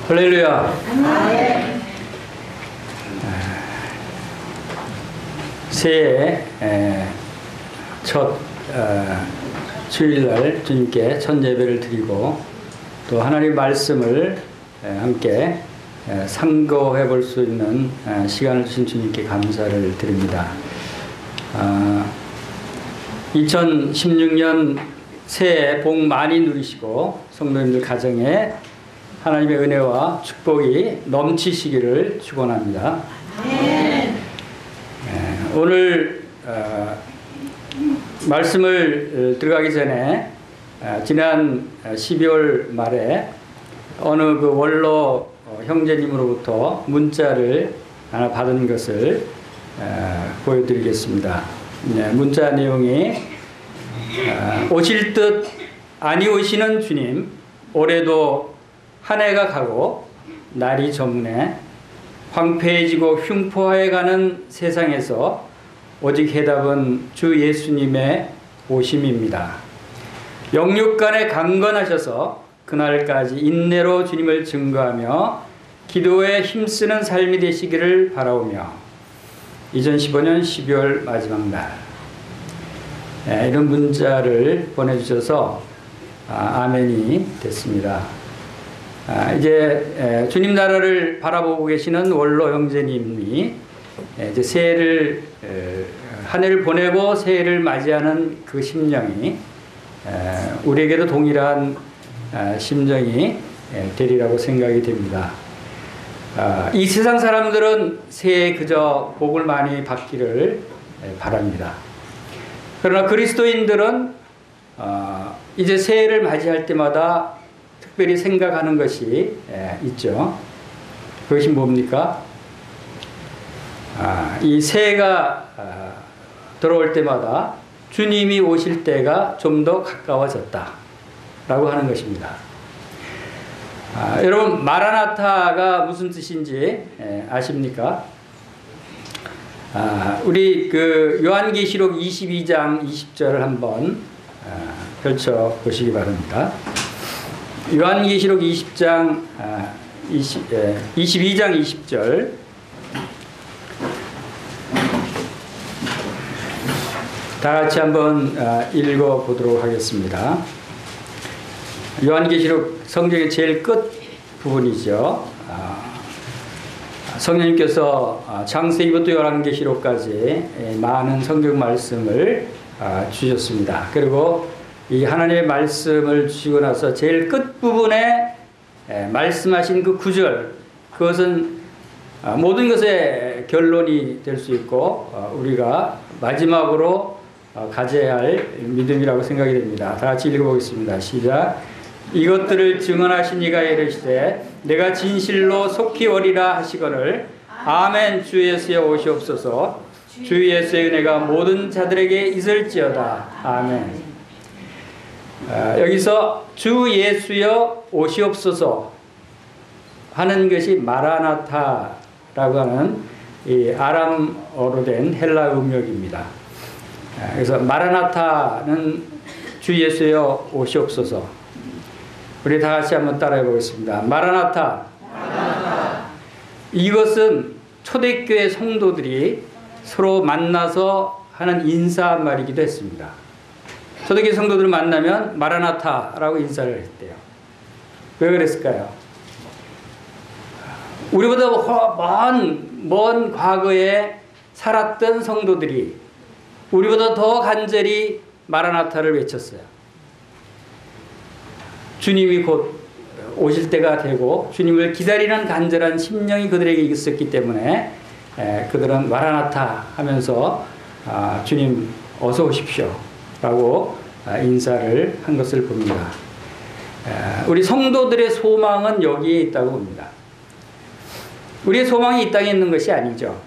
할렐루야. 새해 첫 주일날 주님께 첫 예배를 드리고 또 하나님 말씀을 함께 상고해 볼 수 있는 시간을 주신 주님께 감사를 드립니다. 2016년 새해 복 많이 누리시고 성도님들 가정에 하나님의 은혜와 축복이 넘치시기를 축원합니다. 오늘 말씀을 들어가기 전에 지난 12월 말에 어느 그 원로 형제님으로부터 문자를 하나 받은 것을 보여드리겠습니다. 문자 내용이 오실 듯 아니 오시는 주님, 올해도 한 해가 가고 날이 저무네 황폐해지고 흉포해가는 세상에서 오직 해답은 주 예수님의 오심입니다. 영육간에 강건하셔서 그날까지 인내로 주님을 증거하며 기도에 힘쓰는 삶이 되시기를 바라오며 2015년 12월 마지막 날 이런 문자를 보내주셔서 아멘이 됐습니다. 이제 주님 나라를 바라보고 계시는 원로 형제님이 이제 새해를 한 해를 보내고 새해를 맞이하는 그 심령이 우리에게도 동일한 심정이 되리라고 생각이 됩니다. 이 세상 사람들은 새해에 그저 복을 많이 받기를 바랍니다. 그러나 그리스도인들은 이제 새해를 맞이할 때마다 특별히 생각하는 것이 있죠. 그것이 뭡니까? 이 새해가 들어올 때마다 주님이 오실 때가 좀 더 가까워졌다 라고 하는 것입니다. 여러분 마라나타가 무슨 뜻인지 아십니까? 우리 그 요한계시록 22장 20절을 한번 펼쳐 보시기 바랍니다. 요한계시록 22장 20절 다 같이 한번 읽어보도록 하겠습니다. 요한계시록 성경의 제일 끝 부분이죠. 성령님께서 창세기부터 요한계시록까지 많은 성경 말씀을 주셨습니다. 그리고 이 하나님의 말씀을 주시고 나서 제일 끝부분에 말씀하신 그 구절, 그것은 모든 것의 결론이 될 수 있고 우리가 마지막으로 가져야 할 믿음이라고 생각이 됩니다. 다 같이 읽어보겠습니다. 시작. 이것들을 증언하신 이가 이르시되 내가 진실로 속히 오리라 하시거늘 아멘. 주 예수여 오시옵소서. 주 예수의 은혜가 모든 자들에게 있을지어다. 아멘. 여기서 주 예수여 오시옵소서 하는 것이 마라나타라고 하는 이 아람어로 된 헬라 음역입니다. 그래서 마라나타는 주 예수여 오시옵소서. 우리 다 같이 한번 따라해 보겠습니다. 마라나타. 이것은 초대교회 성도들이 서로 만나서 하는 인사말이기도 했습니다. 초대교회 성도들을 만나면 마라나타라고 인사를 했대요. 왜 그랬을까요? 우리보다 먼 과거에 살았던 성도들이 우리보다 더 간절히 마라나타를 외쳤어요. 주님이 곧 오실 때가 되고 주님을 기다리는 간절한 심령이 그들에게 있었기 때문에 그들은 마라나타 하면서 주님 어서 오십시오 라고 인사를 한 것을 봅니다. 우리 성도들의 소망은 여기에 있다고 봅니다. 우리의 소망이 이 땅에 있는 것이 아니죠.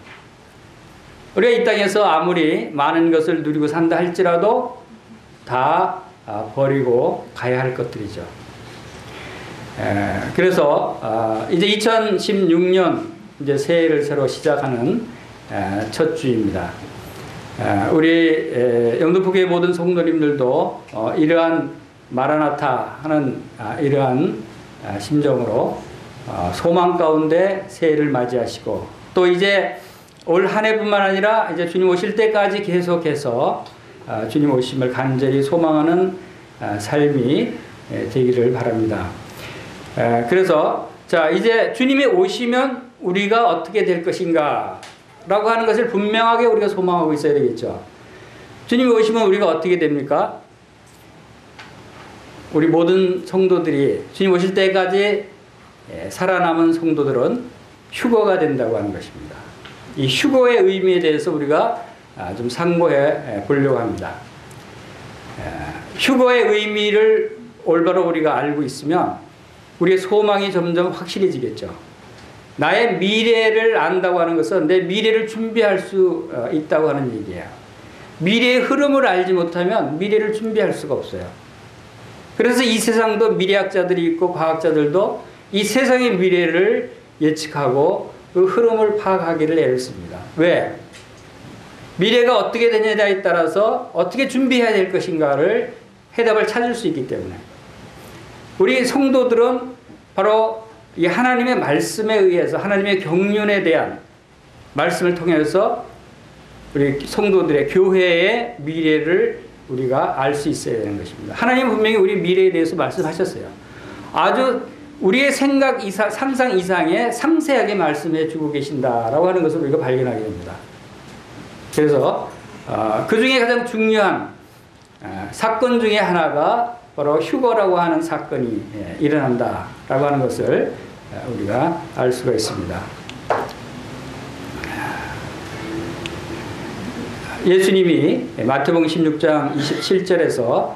우리가 이 땅에서 아무리 많은 것을 누리고 산다 할지라도 다 버리고 가야 할 것들이죠. 그래서 이제 2016년 이제 새해를 새로 시작하는 첫 주입니다. 우리 영등포교회 모든 성도님들도 이러한 마라나타 하는 이러한 심정으로 소망 가운데 새해를 맞이하시고 또 이제 올 한 해뿐만 아니라 이제 주님 오실 때까지 계속해서 주님 오심을 간절히 소망하는 삶이 되기를 바랍니다. 그래서 자 이제 주님이 오시면 우리가 어떻게 될 것인가 라고 하는 것을 분명하게 우리가 소망하고 있어야 되겠죠. 주님이 오시면 우리가 어떻게 됩니까? 우리 모든 성도들이 주님 오실 때까지 살아남은 성도들은 휴거가 된다고 하는 것입니다. 이 휴거의 의미에 대해서 우리가 좀 상고해 보려고 합니다. 휴거의 의미를 올바로 우리가 알고 있으면 우리의 소망이 점점 확실해지겠죠. 나의 미래를 안다고 하는 것은 내 미래를 준비할 수 있다고 하는 얘기예요. 미래의 흐름을 알지 못하면 미래를 준비할 수가 없어요. 그래서 이 세상도 미래학자들이 있고 과학자들도 이 세상의 미래를 예측하고 그 흐름을 파악하기를 애를 씁니다. 왜? 미래가 어떻게 되느냐에 따라서 어떻게 준비해야 될 것인가를 해답을 찾을 수 있기 때문에 우리 성도들은 바로 이 하나님의 말씀에 의해서 하나님의 경륜에 대한 말씀을 통해서 우리 성도들의 교회의 미래를 우리가 알 수 있어야 되는 것입니다. 하나님은 분명히 우리 미래에 대해서 말씀하셨어요. 아주 우리의 생각 이상, 상상 이상의 상세하게 말씀해 주고 계신다라고 하는 것을 우리가 발견하게 됩니다. 그래서 그 중에 가장 중요한 사건 중에 하나가 바로 휴거라고 하는 사건이 일어난다라고 하는 것을 우리가 알 수가 있습니다. 예수님이 마태복음 16장 27절에서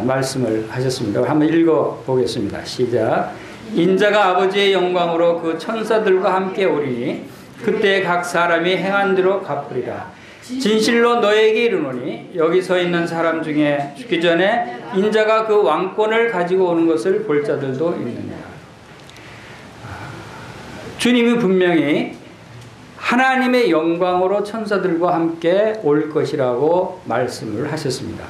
말씀을 하셨습니다. 한번 읽어보겠습니다. 시작. 인자가 아버지의 영광으로 그 천사들과 함께 오리니 그때 각 사람이 행한 대로 갚으리라. 진실로 너에게 이르노니 여기 서 있는 사람 중에 죽기 전에 인자가 그 왕권을 가지고 오는 것을 볼 자들도 있느니라. 주님이 분명히 하나님의 영광으로 천사들과 함께 올 것이라고 말씀을 하셨습니다.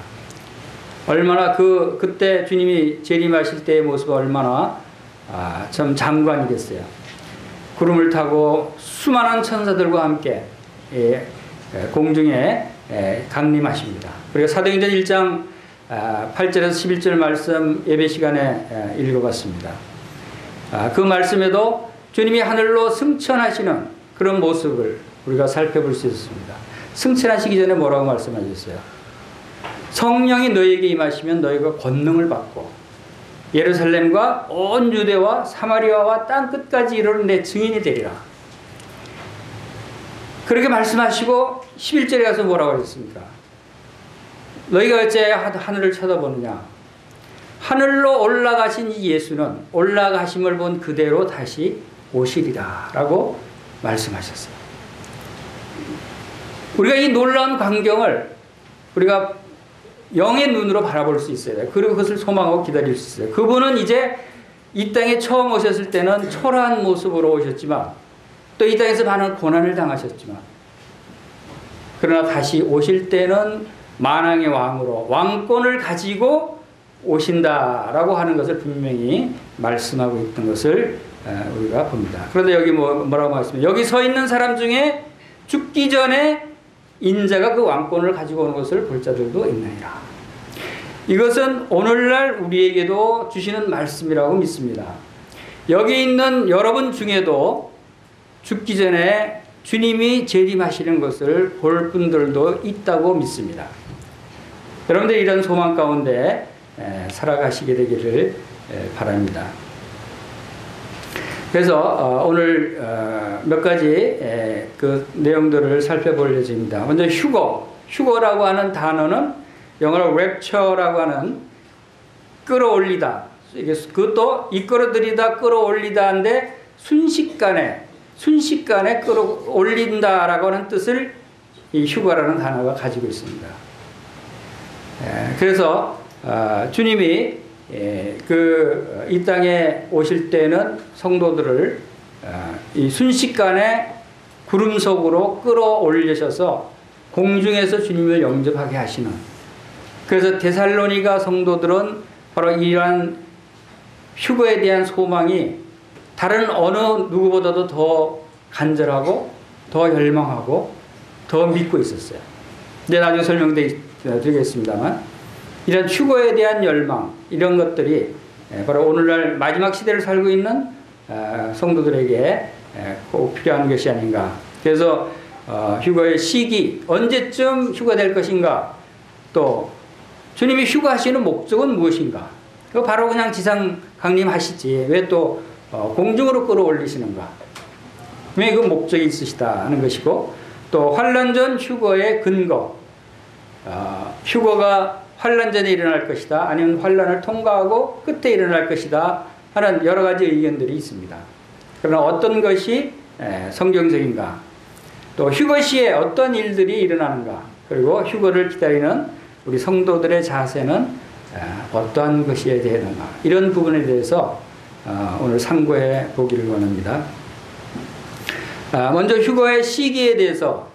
얼마나 그때 주님이 재림하실 때의 모습이 얼마나 참 장관이겠어요. 구름을 타고 수많은 천사들과 함께 공중에 강림하십니다. 그리고 사도행전 1장 8절에서 11절 말씀 예배 시간에 읽어봤습니다. 그 말씀에도 주님이 하늘로 승천하시는 그런 모습을 우리가 살펴볼 수 있습니다. 승천하시기 전에 뭐라고 말씀하셨어요? 성령이 너에게 임하시면 너희가 권능을 받고 예루살렘과 온 유대와 사마리아와 땅 끝까지 이르는 내 증인이 되리라. 그렇게 말씀하시고 11절에 가서 뭐라고 하셨습니까? 너희가 어째 하늘을 쳐다보느냐? 하늘로 올라가신 이 예수는 올라가심을 본 그대로 다시 오시리라 라고 말씀하셨어요. 우리가 이 놀라운 광경을 우리가 영의 눈으로 바라볼 수 있어요. 그리고 그것을 소망하고 기다릴 수 있어요. 그분은 이제 이 땅에 처음 오셨을 때는 초라한 모습으로 오셨지만 또 이 땅에서 많은 고난을 당하셨지만 그러나 다시 오실 때는 만왕의 왕으로 왕권을 가지고 오신다라고 하는 것을 분명히 말씀하고 있던 것을 우리가 봅니다. 그런데 여기 뭐라고 말씀해요? 여기 서 있는 사람 중에 죽기 전에 인자가 그 왕권을 가지고 오는 것을 볼 자들도 있느니라. 이것은 오늘날 우리에게도 주시는 말씀이라고 믿습니다. 여기 있는 여러분 중에도 죽기 전에 주님이 재림하시는 것을 볼 분들도 있다고 믿습니다. 여러분들 이런 소망 가운데 살아가시게 되기를 바랍니다. 그래서 오늘 몇 가지 그 내용들을 살펴볼 예정입니다. 먼저 휴거라고 하는 단어는 영어로 rapture라고 하는 끌어올리다. 그것도 이끌어들이다, 끌어올리다인데 순식간에 끌어올린다라고 하는 뜻을 이 휴거라는 단어가 가지고 있습니다. 그래서 주님이 이 땅에 오실 때는 성도들을 이 순식간에 구름 속으로 끌어올리셔서 공중에서 주님을 영접하게 하시는, 그래서 데살로니가 성도들은 바로 이러한 휴거에 대한 소망이 다른 어느 누구보다도 더 간절하고 더 열망하고 더 믿고 있었어요. 근데 나중에 설명드리겠습니다만 이런 휴거에 대한 열망 이런 것들이 바로 오늘날 마지막 시대를 살고 있는 성도들에게 꼭 필요한 것이 아닌가. 그래서 휴거의 시기 언제쯤 휴거될 것인가, 또 주님이 휴거하시는 목적은 무엇인가. 바로 그냥 지상 강림하시지 왜 또 공중으로 끌어올리시는가. 왜 그 목적이 있으시다 하는 것이고, 또 환난 전 휴거의 근거, 휴거가 환난 전에 일어날 것이다 아니면 환난을 통과하고 끝에 일어날 것이다 하는 여러 가지 의견들이 있습니다. 그러나 어떤 것이 성경적인가, 또 휴거 시에 어떤 일들이 일어나는가, 그리고 휴거를 기다리는 우리 성도들의 자세는 어떠한 것이어야 되는가, 이런 부분에 대해서 오늘 상고해 보기를 원합니다. 먼저 휴거의 시기에 대해서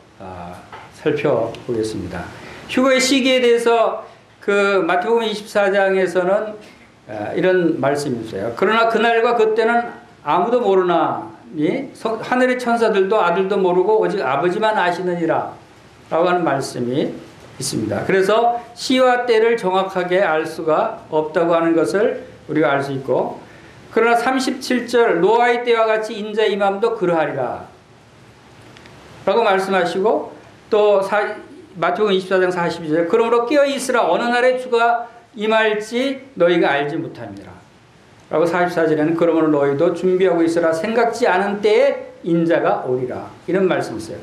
살펴보겠습니다. 휴거의 시기에 대해서 그 마태복음 24장에서는 이런 말씀이 있어요. 그러나 그날과 그때는 아무도 모르나니 하늘의 천사들도 아들도 모르고 오직 아버지만 아시느니라 라고 하는 말씀이 있습니다. 그래서 시와 때를 정확하게 알 수가 없다고 하는 것을 우리가 알 수 있고, 그러나 37절 노아의 때와 같이 인자 임함도 그러하리라 라고 말씀하시고, 또 마태복음 24장 42절 그러므로 깨어있으라 어느 날에 주가 임할지 너희가 알지 못함이라 라고 44절에는 그러므로 너희도 준비하고 있으라 생각지 않은 때에 인자가 오리라, 이런 말씀이 있어요.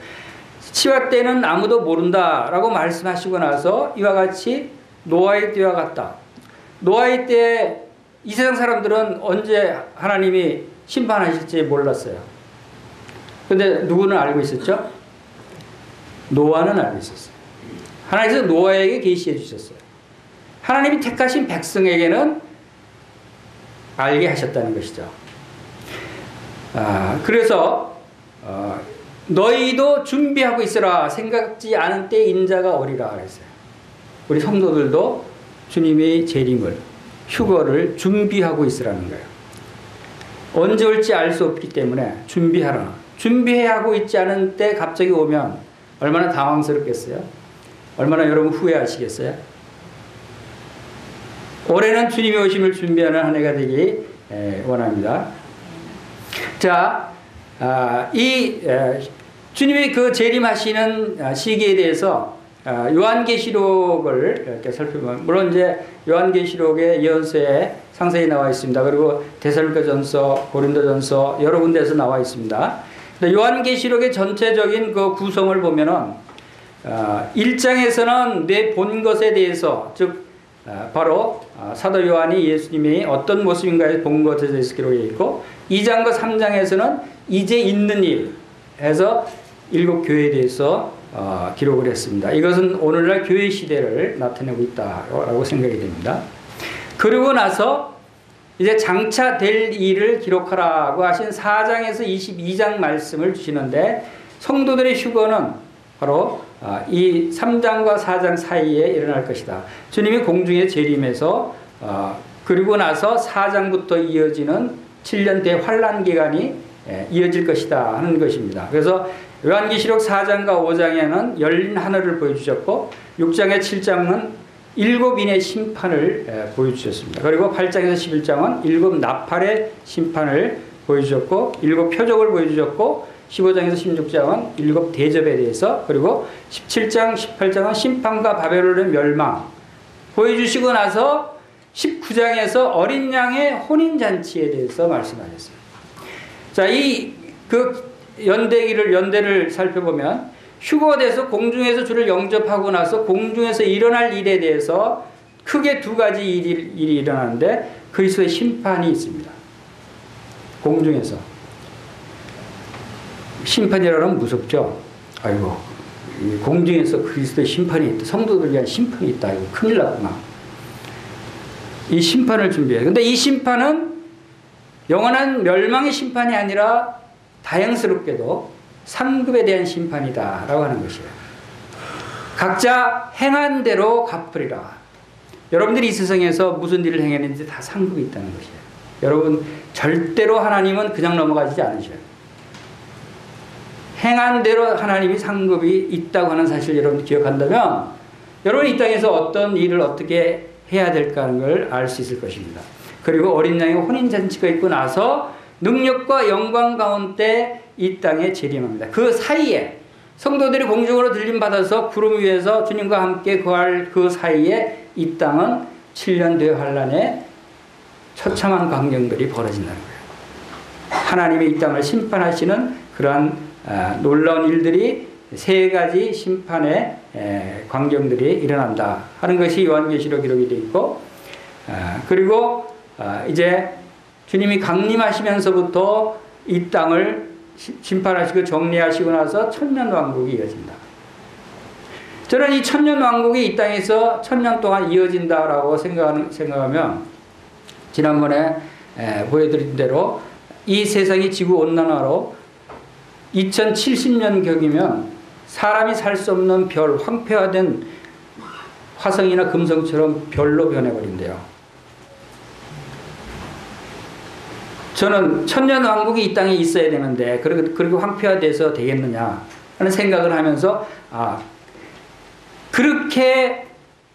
시와 때는 아무도 모른다 라고 말씀하시고 나서 이와 같이 노아의 때와 같다. 노아의 때 이 세상 사람들은 언제 하나님이 심판하실지 몰랐어요. 근데 누구는 알고 있었죠? 노아는 알고 있었어요. 하나님께서 노아에게 계시해 주셨어요. 하나님이 택하신 백성에게는 알게 하셨다는 것이죠. 그래서 너희도 준비하고 있으라 생각지 않은 때 인자가 오리라 그랬어요. 우리 성도들도 주님의 재림을, 휴거를 준비하고 있으라는 거예요. 언제 올지 알 수 없기 때문에 준비하라. 준비해야 하고 있지 않은 때 갑자기 오면 얼마나 당황스럽겠어요? 얼마나 여러분 후회하시겠어요? 올해는 주님의 오심을 준비하는 한 해가 되기 원합니다. 자, 주님이 그 재림하시는 시기에 대해서 요한계시록을 이렇게 살펴보면, 물론 이제 요한계시록의 예언서에 상세히 나와 있습니다. 그리고 데살로니가전서, 고린도전서 여러 군데에서 나와 있습니다. 요한계시록의 전체적인 그 구성을 보면은 1장에서는 내 본 것에 대해서, 즉 바로 사도 요한이 예수님이 어떤 모습인가에 본 것에 대해서 기록해 있고, 2장과 3장에서는 이제 있는 일에서 7교회에 대해서 기록을 했습니다. 이것은 오늘날 교회 시대를 나타내고 있다고 생각이 됩니다. 그리고 나서 이제 장차 될 일을 기록하라고 하신 4장에서 22장 말씀을 주시는데, 성도들의 휴거는 바로 이 3장과 4장 사이에 일어날 것이다. 주님이 공중에 재림해서 그리고 나서 4장부터 이어지는 7년 대환란 기간이 이어질 것이다 하는 것입니다. 그래서 요한계시록 4장과 5장에는 열린 하늘을 보여주셨고, 6장에 7장은 7인의 심판을 보여주셨습니다. 그리고 8장에서 11장은 7 나팔의 심판을 보여주셨고, 7 표적을 보여주셨고, 15장에서 16장은 7 대접에 대해서, 그리고 17장, 18장은 심판과 바벨론의 멸망 보여주시고 나서 19장에서 어린 양의 혼인잔치에 대해서 말씀하셨어요. 자, 연대를 살펴보면 휴거돼서 공중에서 주를 영접하고 나서 공중에서 일어날 일에 대해서 크게 두 가지 일이 일어나는데, 그리스도의 심판이 있습니다. 공중에서. 심판이라면 무섭죠. 아이고, 공중에서 그리스도의 심판이 있다. 성도들 위한 심판이 있다. 이거 큰일 났구나. 이 심판을 준비해요. 근데 이 심판은 영원한 멸망의 심판이 아니라 다행스럽게도 상급에 대한 심판이다 라고 하는 것이에요. 각자 행한 대로 갚으리라. 여러분들이 이 세상에서 무슨 일을 행했는지 다 상급이 있다는 것이에요. 여러분, 절대로 하나님은 그냥 넘어가지 않으셔요. 행한 대로 하나님이 상급이 있다고 하는 사실을 여러분 기억한다면 여러분 이 땅에서 어떤 일을 어떻게 해야 될까 하는 걸 알 수 있을 것입니다. 그리고 어린 양의 혼인잔치가 있고 나서 능력과 영광 가운데 이 땅에 재림합니다. 그 사이에 성도들이 공중으로 들림받아서 구름 위에서 주님과 함께 거할 그 사이에 이 땅은 7년 대환란의 처참한 광경들이 벌어진다는 거예요. 하나님이 이 땅을 심판하시는 그러한 놀라운 일들이 세 가지 심판의 광경들이 일어난다 하는 것이 요한계시록 기록이 되어 있고, 그리고 이제 주님이 강림하시면서부터 이 땅을 심판하시고 정리하시고 나서 천년왕국이 이어진다. 저는 이 천년왕국이 이 땅에서 천년 동안 이어진다라고 생각하면 지난번에 보여드린 대로 이 세상이 지구온난화로 2070년경이면 사람이 살 수 없는 별, 황폐화된 화성이나 금성처럼 별로 변해버린대요. 저는 천년왕국이 이 땅에 있어야 되는데 그리고 황폐화돼서 되겠느냐 하는 생각을 하면서 그렇게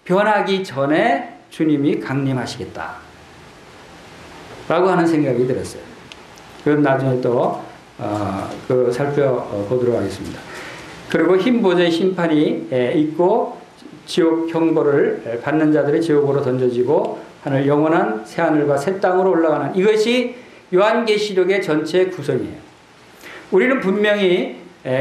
변하기 전에 주님이 강림하시겠다 라고 하는 생각이 들었어요. 그건 나중에 또 살펴보도록 하겠습니다. 그리고 흰 보좌의 심판이 있고 지옥 형벌을 받는 자들이 지옥으로 던져지고 하늘 영원한 새하늘과 새 땅으로 올라가는, 이것이 요한계시록의 전체 구성이에요. 우리는 분명히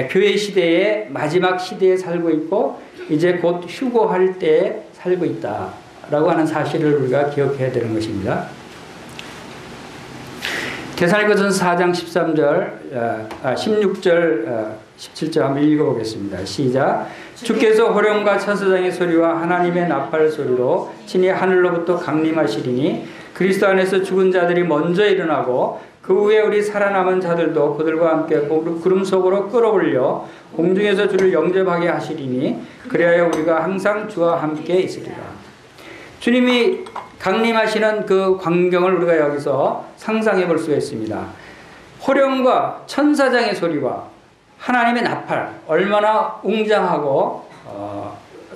교회 시대의 마지막 시대에 살고 있고 이제 곧 휴거할 때에 살고 있다라고 하는 사실을 우리가 기억해야 되는 것입니다. 데살로니가전서 4장 16절 17절 한번 읽어보겠습니다. 시작. 주께서 호령과 천사장의 소리와 하나님의 나팔 소리로 친히 하늘로부터 강림하시리니 그리스도 안에서 죽은 자들이 먼저 일어나고 그 후에 우리 살아남은 자들도 그들과 함께 구름 속으로 끌어올려 공중에서 주를 영접하게 하시리니 그래야 우리가 항상 주와 함께 있으리라. 주님이 강림하시는 그 광경을 우리가 여기서 상상해 볼 수가 있습니다. 호령과 천사장의 소리와 하나님의 나팔, 얼마나 웅장하고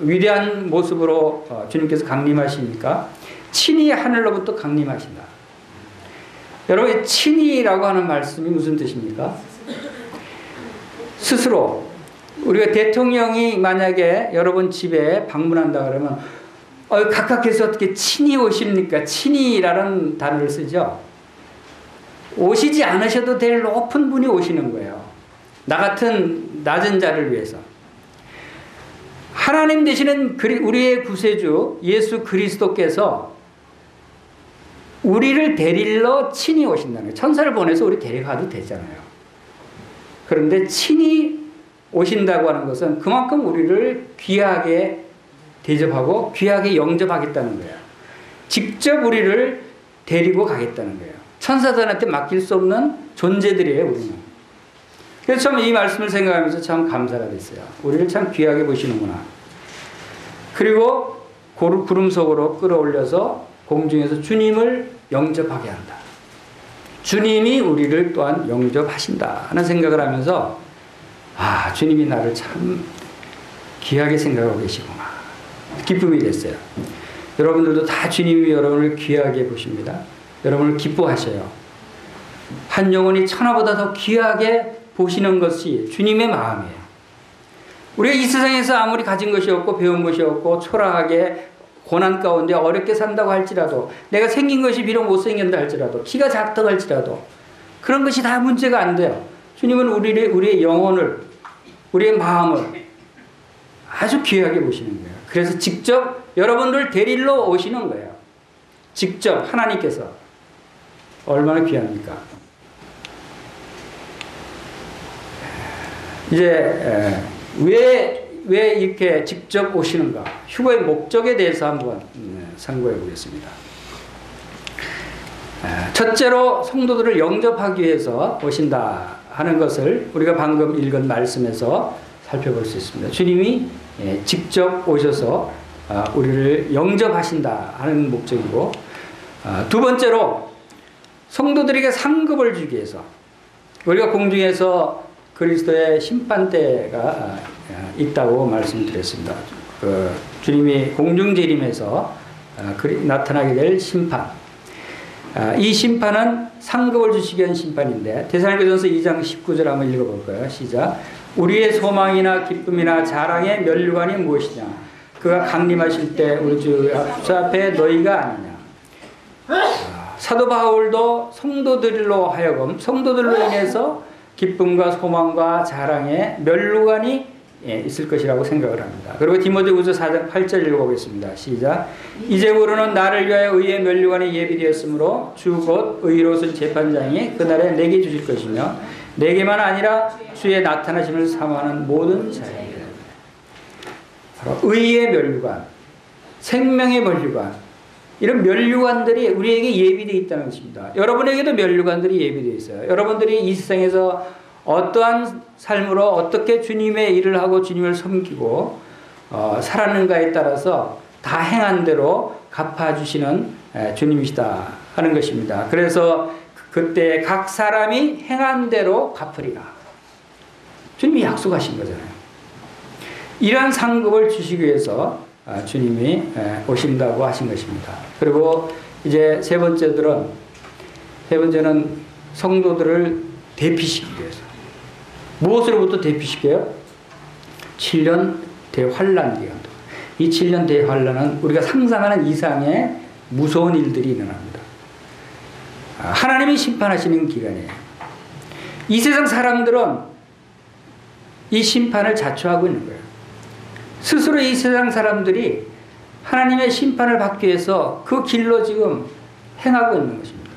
위대한 모습으로 주님께서 강림하십니까? 친히 하늘로부터 강림하신다. 여러분, 친히라고 하는 말씀이 무슨 뜻입니까? 스스로. 우리가 대통령이 만약에 여러분 집에 방문한다 그러면 각각께서 어떻게 친히 오십니까? 친히라는 단어를 쓰죠. 오시지 않으셔도 될 높은 분이 오시는 거예요. 나 같은 낮은 자를 위해서. 하나님 되시는 우리의 구세주 예수 그리스도께서 우리를 데리러 친히 오신다는 거예요. 천사를 보내서 우리 데려가도 되잖아요. 그런데 친히 오신다고 하는 것은 그만큼 우리를 귀하게 대접하고 귀하게 영접하겠다는 거예요. 직접 우리를 데리고 가겠다는 거예요. 천사들한테 맡길 수 없는 존재들이에요, 우리는. 그래서 참 이 말씀을 생각하면서 참 감사가 됐어요. 우리를 참 귀하게 보시는구나. 그리고 구름 속으로 끌어올려서 공중에서 주님을 영접하게 한다. 주님이 우리를 또한 영접하신다 하는 생각을 하면서 주님이 나를 참 귀하게 생각하고 계시구나. 기쁨이 됐어요. 여러분들도 다 주님이 여러분을 귀하게 보십니다. 여러분을 기뻐하셔요. 한 영혼이 천하보다 더 귀하게 보시는 것이 주님의 마음이에요. 우리가 이 세상에서 아무리 가진 것이 없고 배운 것이 없고 초라하게 고난 가운데 어렵게 산다고 할지라도, 내가 생긴 것이 비록 못생긴다 할지라도, 키가 작다고 할지라도 그런 것이 다 문제가 안 돼요. 주님은 우리의 영혼을, 우리의 마음을 아주 귀하게 보시는 거예요. 그래서 직접 여러분들 데리러 오시는 거예요. 직접 하나님께서. 얼마나 귀합니까? 이제 왜 이렇게 직접 오시는가? 휴거의 목적에 대해서 한번 상고해 보겠습니다. 첫째로 성도들을 영접하기 위해서 오신다 하는 것을 우리가 방금 읽은 말씀에서 살펴볼 수 있습니다. 주님이 직접 오셔서 우리를 영접하신다 하는 목적이고, 두 번째로 성도들에게 상급을 주기 위해서 우리가 공중에서 그리스도의 심판대가 있다고 말씀드렸습니다. 주님이 공중재림에서 나타나게 될 심판. 이 심판은 상급을 주시기 위한 심판인데 데살로니가전서 2장 19절 한번 읽어볼까요? 시작. 우리의 소망이나 기쁨이나 자랑의 면류관이 무엇이냐? 그가 강림하실 때 우리 주 앞에 너희가 아니냐? 사도 바울도 성도들로 하여금 성도들로 인해서 기쁨과 소망과 자랑의 면류관이 있을 것이라고 생각을 합니다. 그리고 디모데후서 4장 8절 읽어보겠습니다. 시작. 이제부로는 나를 위하여 의의 면류관이 예비되었으므로 주 곧 의로우신 재판장이 그날에 내게 주실 것이며 내게만 아니라 주의 나타나심을 사모하는 모든 자에게. 바로 의의 면류관, 생명의 면류관, 이런 면류관들이 우리에게 예비되어 있다는 것입니다. 여러분에게도 면류관들이 예비되어 있어요. 여러분들이 이 세상에서 어떠한 삶으로 어떻게 주님의 일을 하고 주님을 섬기고 살았는가에 따라서 다 행한 대로 갚아주시는 주님이시다 하는 것입니다. 그래서 그때 각 사람이 행한 대로 갚으리라. 주님이 약속하신 거잖아요. 이러한 상급을 주시기 위해서 주님이 오신다고 하신 것입니다. 그리고 이제 세 번째는 성도들을 대피시키기 위해서. 무엇으로부터 대피시켜요? 7년 대환란 기간. 이 7년 대환란은 우리가 상상하는 이상의 무서운 일들이 일어납니다. 하나님이 심판하시는 기간이에요. 이 세상 사람들은 이 심판을 자초하고 있는 거예요. 스스로 이 세상 사람들이 하나님의 심판을 받기 위해서 그 길로 지금 행하고 있는 것입니다.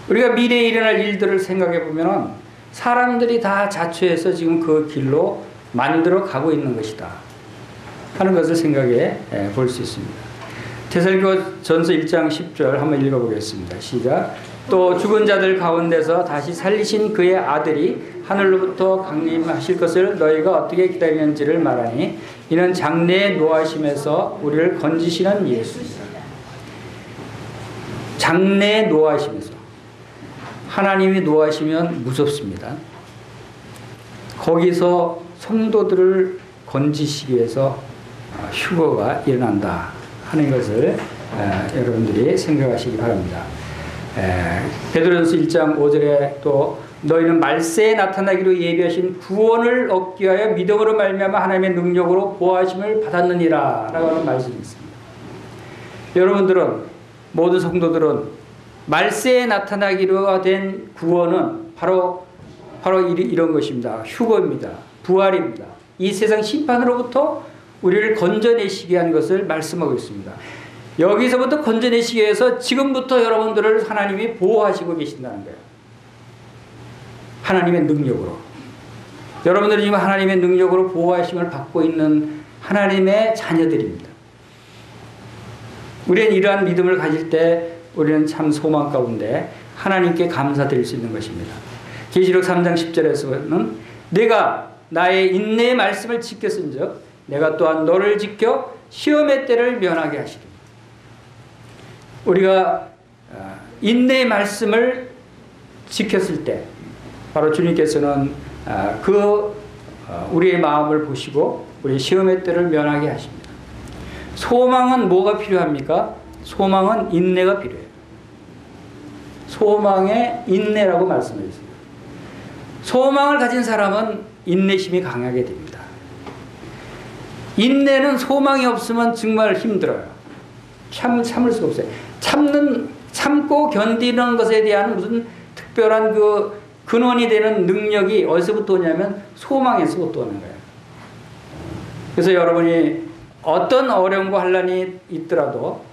우리가 미래에 일어날 일들을 생각해 보면 사람들이 다 자초해서 지금 그 길로 만들어 가고 있는 것이다 하는 것을 생각해 볼 수 있습니다. 데살로니가전서 1장 10절 한번 읽어보겠습니다. 시작. 또 죽은 자들 가운데서 다시 살리신 그의 아들이 하늘로부터 강림하실 것을 너희가 어떻게 기다리는지를 말하니 이는 장래의 노하심에서 우리를 건지시는 예수입니다. 장래의 노하심에서. 하나님이 노하시면 무섭습니다. 거기서 성도들을 건지시기 위해서 휴거가 일어난다 하는 것을 여러분들이 생각하시기 바랍니다. 베드로전서 1장 5절에 또 너희는 말세에 나타나기로 예비하신 구원을 얻기 위하여 믿음으로 말미암아 하나님의 능력으로 보호하심을 받았느니라 라고 하는 말씀이 있습니다. 여러분들은 모든 성도들은 말세에 나타나기로 된 구원은 바로 이런 것입니다. 휴거입니다. 부활입니다. 이 세상 심판으로부터 우리를 건져내시기 위한 것을 말씀하고 있습니다. 여기서부터 건져내시기 위해서 지금부터 여러분들을 하나님이 보호하시고 계신다는 거예요. 하나님의 능력으로. 여러분들이 지금 하나님의 능력으로 보호하심을 받고 있는 하나님의 자녀들입니다. 우리는 이러한 믿음을 가질 때 우리는 참 소망 가운데 하나님께 감사드릴 수 있는 것입니다. 계시록 3장 10절에서는 내가 나의 인내의 말씀을 지켰은즉 내가 또한 너를 지켜 시험의 때를 면하게 하시리라. 우리가 인내의 말씀을 지켰을 때 바로 주님께서는 우리의 마음을 보시고 우리 시험의 때를 면하게 하십니다. 소망은 뭐가 필요합니까? 소망은 인내가 필요해요. 소망의 인내라고 말씀하셨습니다. 소망을 가진 사람은 인내심이 강하게 됩니다. 인내는 소망이 없으면 정말 힘들어요. 참을 수가 없어요. 참고 견디는 것에 대한 무슨 특별한 그 근원이 되는 능력이 어디서부터 오냐면 소망에서부터 오는 거예요. 그래서 여러분이 어떤 어려움과 환난이 있더라도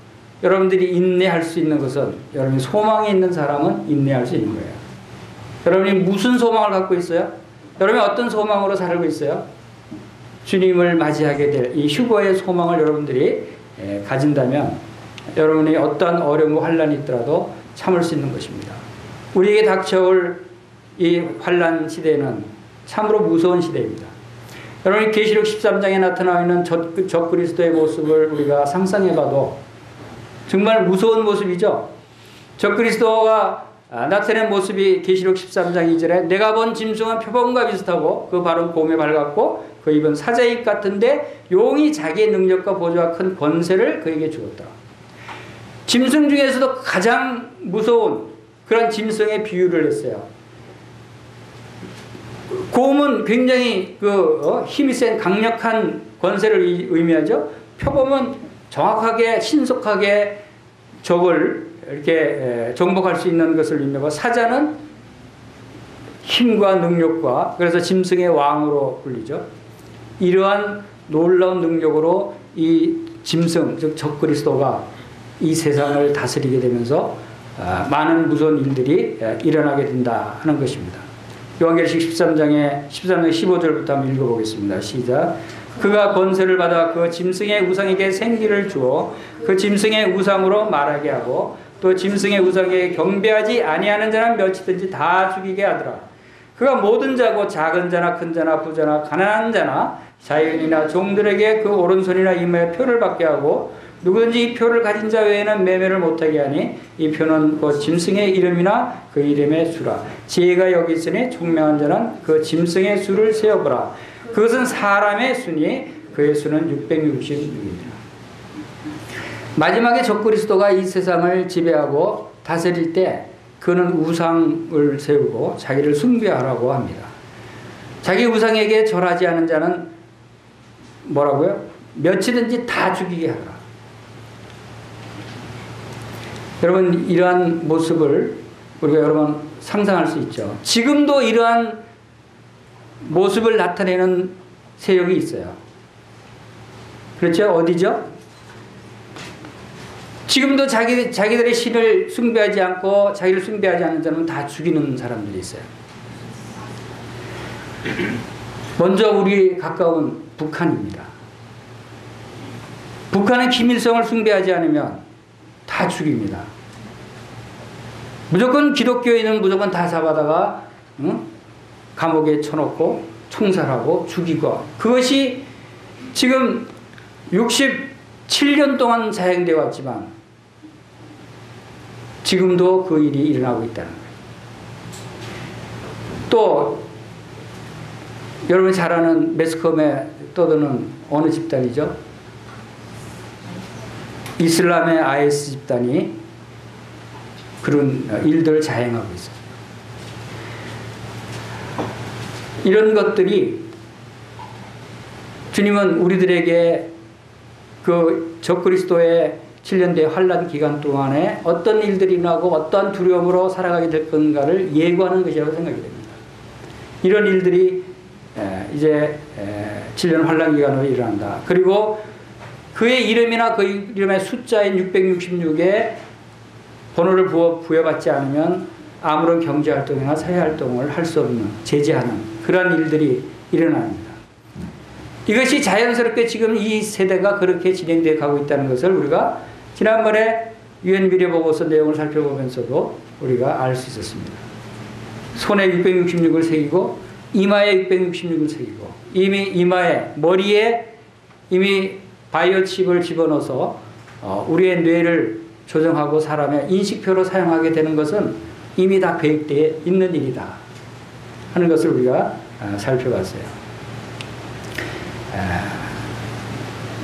여러분들이 인내할 수 있는 것은 여러분이 소망이 있는 사람은 인내할 수 있는 거예요. 여러분이 무슨 소망을 갖고 있어요? 여러분이 어떤 소망으로 살고 있어요? 주님을 맞이하게 될 이 휴거의 소망을 여러분들이 가진다면 여러분이 어떠한 어려움과 환난이 있더라도 참을 수 있는 것입니다. 우리에게 닥쳐올 이 환난 시대는 참으로 무서운 시대입니다. 여러분이 계시록 13장에 나타나 있는 적그리스도의 모습을 우리가 상상해봐도 정말 무서운 모습이죠. 적그리스도가 나타낸 모습이 계시록 13장 2절에 내가 본 짐승은 표범과 비슷하고 그 발은 곰에 밝았고 그 입은 사자의 입 같은데 용이 자기의 능력과 보좌와 큰 권세를 그에게 주었다. 짐승 중에서도 가장 무서운 그런 짐승의 비유를 했어요. 곰은 굉장히 힘이 센 강력한 권세를 의미하죠. 표범은 정확하게 신속하게 적을 이렇게 정복할 수 있는 것을 의미하고 사자는 힘과 능력과 그래서 짐승의 왕으로 불리죠. 이러한 놀라운 능력으로 이 짐승 즉 적그리스도가 이 세상을 다스리게 되면서 많은 무서운 일들이 일어나게 된다 하는 것입니다. 요한계시록 13장 15절부터 한번 읽어보겠습니다. 시작. 그가 권세를 받아 그 짐승의 우상에게 생기를 주어 그 짐승의 우상으로 말하게 하고 또 짐승의 우상에게 경배하지 아니하는 자는 몇이든지 다 죽이게 하더라. 그가 모든 자고 작은 자나 큰 자나 부자나 가난한 자나 자연이나 종들에게 그 오른손이나 이마에 표를 받게 하고 누구든지 이 표를 가진 자 외에는 매매를 못하게 하니 이 표는 그 짐승의 이름이나 그 이름의 수라. 지혜가 여기 있으니 총명한 자는 그 짐승의 수를 세어보라. 그것은 사람의 수니 그의 수는 666이니라. 마지막에 적그리스도가 이 세상을 지배하고 다스릴 때 그는 우상을 세우고 자기를 숭배하라고 합니다. 자기 우상에게 절하지 않은 자는 뭐라고요? 몇이든지 다 죽이게 하라. 여러분 이러한 모습을 우리가 여러 번 상상할 수 있죠. 지금도 이러한 모습을 나타내는 세력이 있어요. 그렇죠? 어디죠? 지금도 자기들의 신을 숭배하지 않고 자기를 숭배하지 않는 자는 다 죽이는 사람들이 있어요. 먼저 우리 가까운 북한입니다. 북한은 김일성을 숭배하지 않으면 다 죽입니다. 무조건 기독교인은 무조건 다 잡아다가 감옥에 쳐놓고 총살하고 죽이고 그것이 지금 67년 동안 사행되어 왔지만 지금도 그 일이 일어나고 있다는 거예요. 또 여러분이 잘 아는 매스컴에 떠드는 어느 집단이죠? 이슬람의 IS 집단이 그런 일들을 자행하고 있어요. 이런 것들이 주님은 우리들에게 그 적그리스도의 7년대 환란 기간 동안에 어떤 일들이 일어나고 어떠한 두려움으로 살아가게 될 건가를 예고하는 것이라고 생각이 됩니다. 이런 일들이 이제 7년 환란 기간으로 일어난다. 그리고 그의 이름이나 그 이름의 숫자인 666에 번호를 부여받지 않으면 아무런 경제활동이나 사회활동을 할 수 없는 제재하는 그런 일들이 일어납니다. 이것이 자연스럽게 지금 이 세대가 그렇게 진행되어 가고 있다는 것을 우리가 지난번에 유엔 미래보고서 내용을 살펴보면서도 우리가 알 수 있었습니다. 손에 666을 새기고 이마에 666을 새기고 이미 이마에 머리에 이미 바이오 칩을 집어넣어서 우리의 뇌를 조정하고 사람의 인식표로 사용하게 되는 것은 이미 다 계획되어 있는 일이다 하는 것을 우리가 살펴봤어요.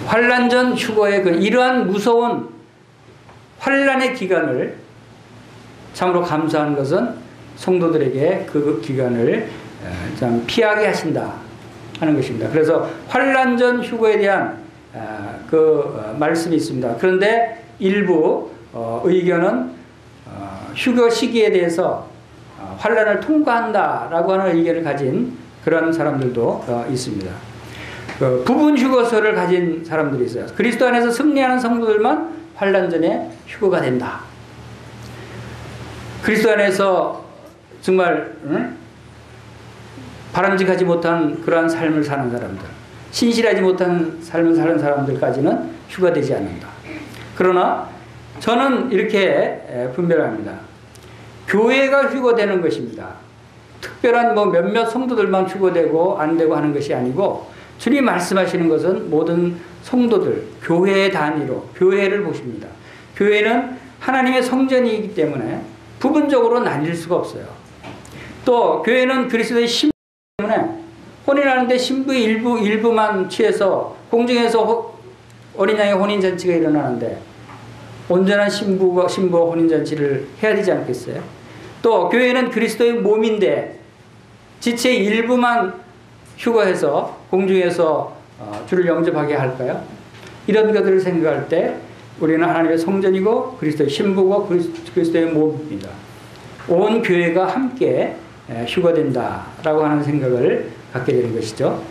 환란 전 휴거의 이러한 무서운 환란의 기간을 참으로 감사하는 것은 성도들에게 그 기간을 좀 피하게 하신다 하는 것입니다. 그래서 환란 전 휴거에 대한 그 말씀이 있습니다. 그런데 일부 의견은 휴거 시기에 대해서 환란을 통과한다라고 하는 의견을 가진 그런 사람들도 있습니다. 부분 휴거서를 가진 사람들이 있어요. 그리스도 안에서 승리하는 성도들만 환란 전에 휴거가 된다. 그리스도 안에서 정말 바람직하지 못한 그러한 삶을 사는 사람들, 신실하지 못한 삶을 사는 사람들까지는 휴거되지 않는다. 그러나 저는 이렇게 분별합니다. 교회가 휴거되는 것입니다. 특별한 몇몇 성도들만 휴거되고 안 되고 하는 것이 아니고 주님 말씀하시는 것은 모든 성도들, 교회의 단위로 교회를 보십니다. 교회는 하나님의 성전이기 때문에 부분적으로 나뉠 수가 없어요. 또 교회는 그리스도의 신부 때문에 혼인하는데 신부의 일부만 취해서 공중에서 어린 양의 혼인잔치가 일어나는데 온전한 신부와 혼인잔치를 해야 되지 않겠어요? 또 교회는 그리스도의 몸인데 지체의 일부만 휴거해서 공중에서 주를 영접하게 할까요? 이런 것들을 생각할 때 우리는 하나님의 성전이고 그리스도의 신부고 그리스도의 몸입니다. 온 교회가 함께 휴거된다라고 하는 생각을 갖게 되는 것이죠.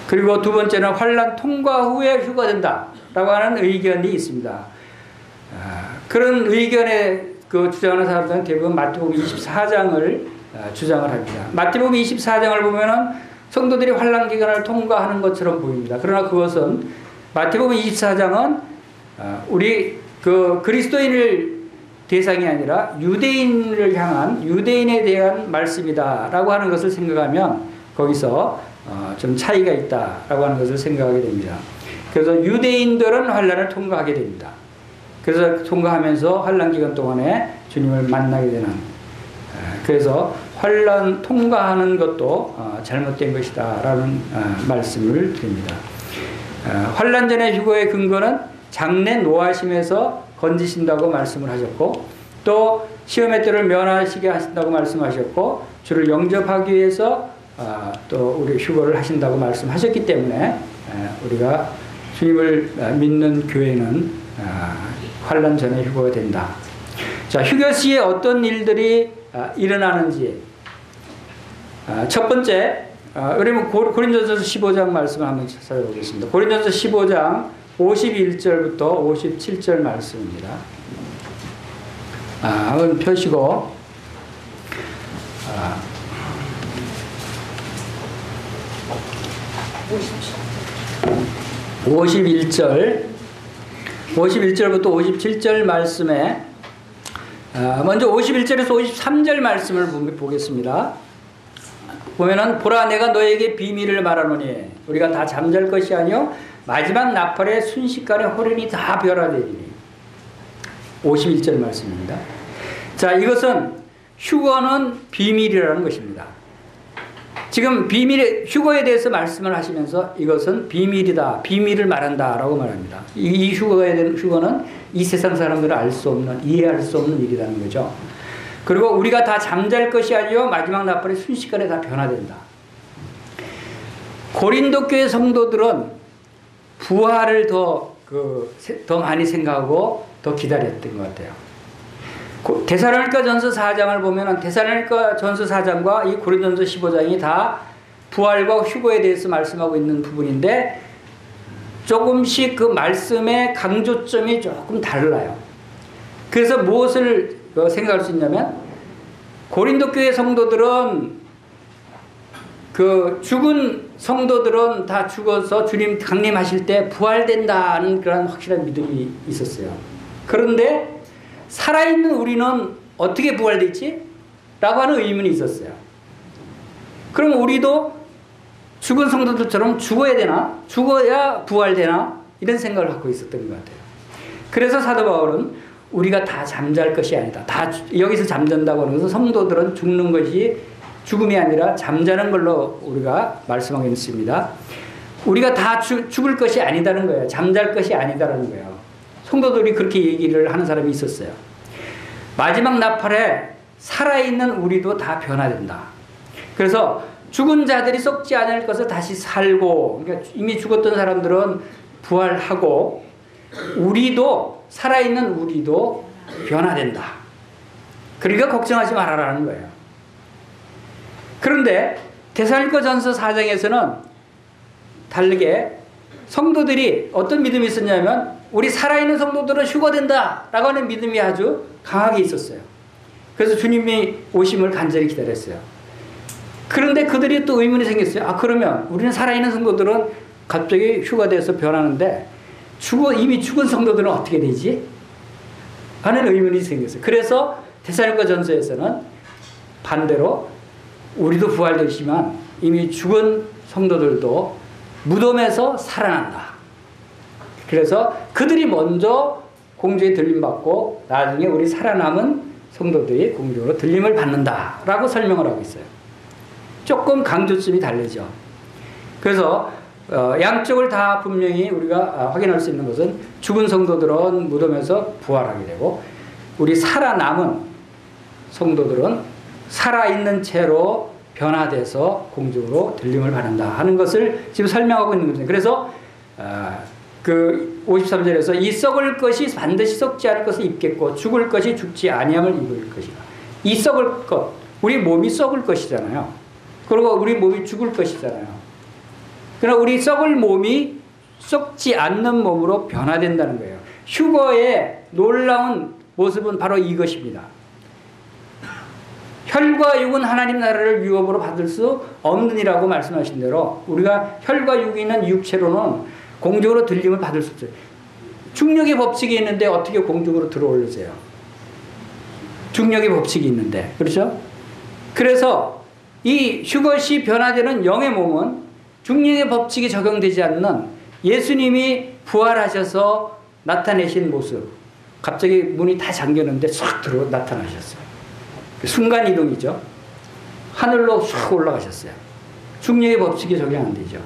그리고 두 번째는 환난 통과 후에 휴거된다라고 하는 의견이 있습니다. 그런 의견에 주장하는 사람들은 대부분 마태복음 24장을 주장을 합니다. 마태복음 24장을 보면은 성도들이 환난 기간을 통과하는 것처럼 보입니다. 그러나 그것은 마태복음 24장은 우리 그리스도인을 대상이 아니라 유대인을 향한 유대인에 대한 말씀이다라고 하는 것을 생각하면 거기서 좀 차이가 있다라고 하는 것을 생각하게 됩니다. 그래서 유대인들은 환난을 통과하게 됩니다. 그래서 통과하면서 환난 기간 동안에 주님을 만나게 되는, 그래서 환난 통과하는 것도 잘못된 것이다라는 말씀을 드립니다. 환난 전의 휴거의 근거는 장래 노하심에서 건지신다고 말씀을 하셨고, 또 시험의 때를 면하시게 하신다고 말씀하셨고, 주를 영접하기 위해서 또 우리 휴거를 하신다고 말씀하셨기 때문에 우리가 주님을 믿는 교회는 환난 전에 휴거가 된다. 자, 휴거 시에 어떤 일들이 일어나는지, 첫 번째, 그러면 고린도전서 15장 말씀을 한번 찾아보겠습니다. 고린도전서 15장 51절부터 57절 말씀입니다. 한번 펴시고 51절부터 57절 말씀에 먼저 51절에서 53절 말씀을 보겠습니다. 보면은 보라 내가 너에게 비밀을 말하노니 우리가 다 잠잘 것이 아니요 마지막 나팔에 순식간에 호련히 다 변화되리니. 51절 말씀입니다. 자, 이것은 휴거는 비밀이라는 것입니다. 지금 휴거에 대해서 말씀을 하시면서 이것은 비밀이다, 비밀을 말한다 라고 말합니다. 이 휴거에 대한 휴거는 이 세상 사람들은 알 수 없는, 이해할 수 없는 일이라는 거죠. 그리고 우리가 다 잠잘 것이 아니요 마지막 나팔에 순식간에 다 변화된다. 고린도 교회 성도들은 부활을 더 많이 생각하고 더 기다렸던 것 같아요. 데살로니가 전서 4장을 보면 데살로니가 전서 4장과 이 고린도전서 15장이 다 부활과 휴거에 대해서 말씀하고 있는 부분인데 조금씩 그 말씀의 강조점이 조금 달라요. 그래서 무엇을 생각할 수 있냐면 고린도 교회 성도들은 죽은 성도들은 다 죽어서 주님 강림하실 때 부활된다는 그런 확실한 믿음이 있었어요. 그런데 살아있는 우리는 어떻게 부활되지? 라고 하는 의문이 있었어요. 그럼 우리도 죽은 성도들처럼 죽어야 되나? 죽어야 부활되나? 이런 생각을 갖고 있었던 것 같아요. 그래서 사도 바울은 우리가 다 잠잘 것이 아니다. 다 여기서 잠잔다고 하는 것은 성도들은 죽는 것이 죽음이 아니라 잠자는 걸로 우리가 말씀하고 있습니다. 우리가 다 죽을 것이 아니다는 거예요. 잠잘 것이 아니다라는 거예요. 성도들이 그렇게 얘기를 하는 사람이 있었어요. 마지막 나팔에 살아있는 우리도 다 변화된다. 그래서 죽은 자들이 썩지 않을 것을 다시 살고, 그러니까 이미 죽었던 사람들은 부활하고 우리도 살아있는 우리도 변화된다. 그러니까 걱정하지 말아라는 거예요. 그런데 데살로니가 전서 4장에서는 다르게 성도들이 어떤 믿음이 있었냐면 우리 살아있는 성도들은 휴거된다 라고 하는 믿음이 아주 강하게 있었어요. 그래서 주님이 오심을 간절히 기다렸어요. 그런데 그들이 또 의문이 생겼어요. 그러면 우리는 살아있는 성도들은 갑자기 휴거돼서 변하는데 이미 죽은 성도들은 어떻게 되지? 하는 의문이 생겼어요. 그래서 데살로니가 전서에서는 반대로 우리도 부활되지만 이미 죽은 성도들도 무덤에서 살아난다. 그래서 그들이 먼저 공중에 들림받고 나중에 우리 살아남은 성도들이 공중으로 들림을 받는다라고 설명을 하고 있어요. 조금 강조점이 다르죠. 그래서 양쪽을 다 분명히 우리가 확인할 수 있는 것은 죽은 성도들은 무덤에서 부활하게 되고 우리 살아남은 성도들은 살아있는 채로 변화돼서 공중으로 들림을 받는다 하는 것을 지금 설명하고 있는 거죠. 그래서 그 53절에서 이 썩을 것이 반드시 썩지 않을 것을 입겠고 죽을 것이 죽지 아니함을 입을 것이다. 이 썩을 것, 우리 몸이 썩을 것이잖아요. 그리고 우리 몸이 죽을 것이잖아요. 그러나 우리 썩을 몸이 썩지 않는 몸으로 변화된다는 거예요. 휴거의 놀라운 모습은 바로 이것입니다. 혈과 육은 하나님 나라를 유업으로 받을 수 없느니라고 말씀하신 대로 우리가 혈과 육이 있는 육체로는 공중으로 들림을 받을 수 없어요. 중력의 법칙이 있는데 어떻게 공중으로 들어올리세요? 중력의 법칙이 있는데, 그렇죠? 그래서 이 휴것이 변화되는 영의 몸은 중력의 법칙이 적용되지 않는 예수님이 부활하셔서 나타내신 모습, 갑자기 문이 다 잠겼는데 싹 들어 나타나셨어요. 순간이동이죠. 하늘로 쑥 올라가셨어요. 중력의 법칙이 적용 안 되죠.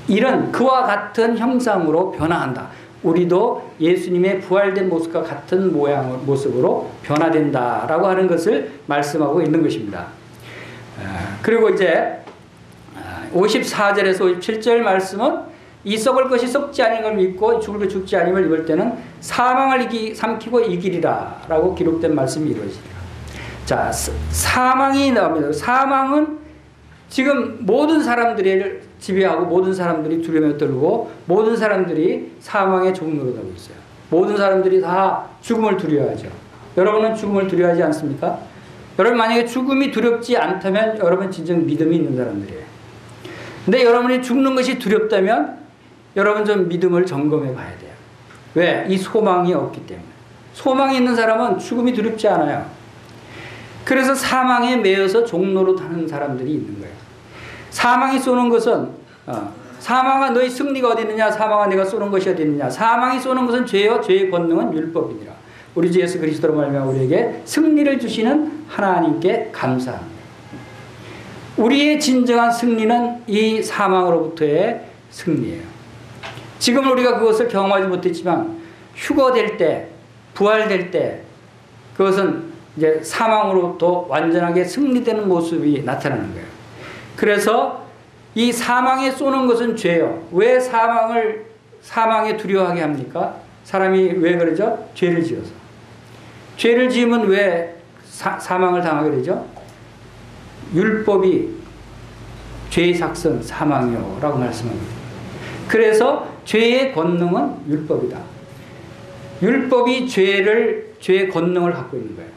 이런 그와 같은 형상으로 변화한다. 우리도 예수님의 부활된 모습과 같은 모습으로 변화된다라고 하는 것을 말씀하고 있는 것입니다. 그리고 이제 54절에서 57절 말씀은 이 썩을 것이 썩지 아닌 걸 믿고 죽을 것 죽지 아님을 입을 때는 사망을 삼키고 이기리라 라고 기록된 말씀이 이루어지리라. 자, 사망이 나옵니다. 사망은 지금 모든 사람들을 지배하고 모든 사람들이 두려움에 떨고 모든 사람들이 사망의 종로로 가고 있어요. 모든 사람들이 다 죽음을 두려워하죠. 여러분은 죽음을 두려워하지 않습니까? 여러분 만약에 죽음이 두렵지 않다면 여러분 진정 믿음이 있는 사람들이에요. 근데 여러분이 죽는 것이 두렵다면 여러분 좀 믿음을 점검해 봐야 돼요. 왜? 이 소망이 없기 때문에. 소망이 있는 사람은 죽음이 두렵지 않아요. 그래서 사망에 매여서 종로로 타는 사람들이 있는 거예요. 사망이 쏘는 것은 사망아 너희 승리가 어디 있느냐, 사망아 내가 쏘는 것이 어디 있느냐. 사망이 쏘는 것은 죄요 죄의 권능은 율법이니라. 우리 주 예수 그리스도로 말미암아 우리에게 승리를 주시는 하나님께 감사합니다. 우리의 진정한 승리는 이 사망으로부터의 승리예요. 지금 우리가 그것을 경험하지 못했지만 휴거될 때, 부활될 때 그것은 이제 사망으로부터 완전하게 승리되는 모습이 나타나는 거예요. 그래서 이 사망에 쏘는 것은 죄요. 왜 사망에 두려워하게 합니까? 사람이 왜 그러죠? 죄를 지어서. 죄를 지으면 왜 사망을 당하게 되죠? 율법이 죄의 삭선 사망이요 라고 말씀합니다. 그래서 죄의 권능은 율법이다. 율법이 죄의 권능을 갖고 있는 거예요.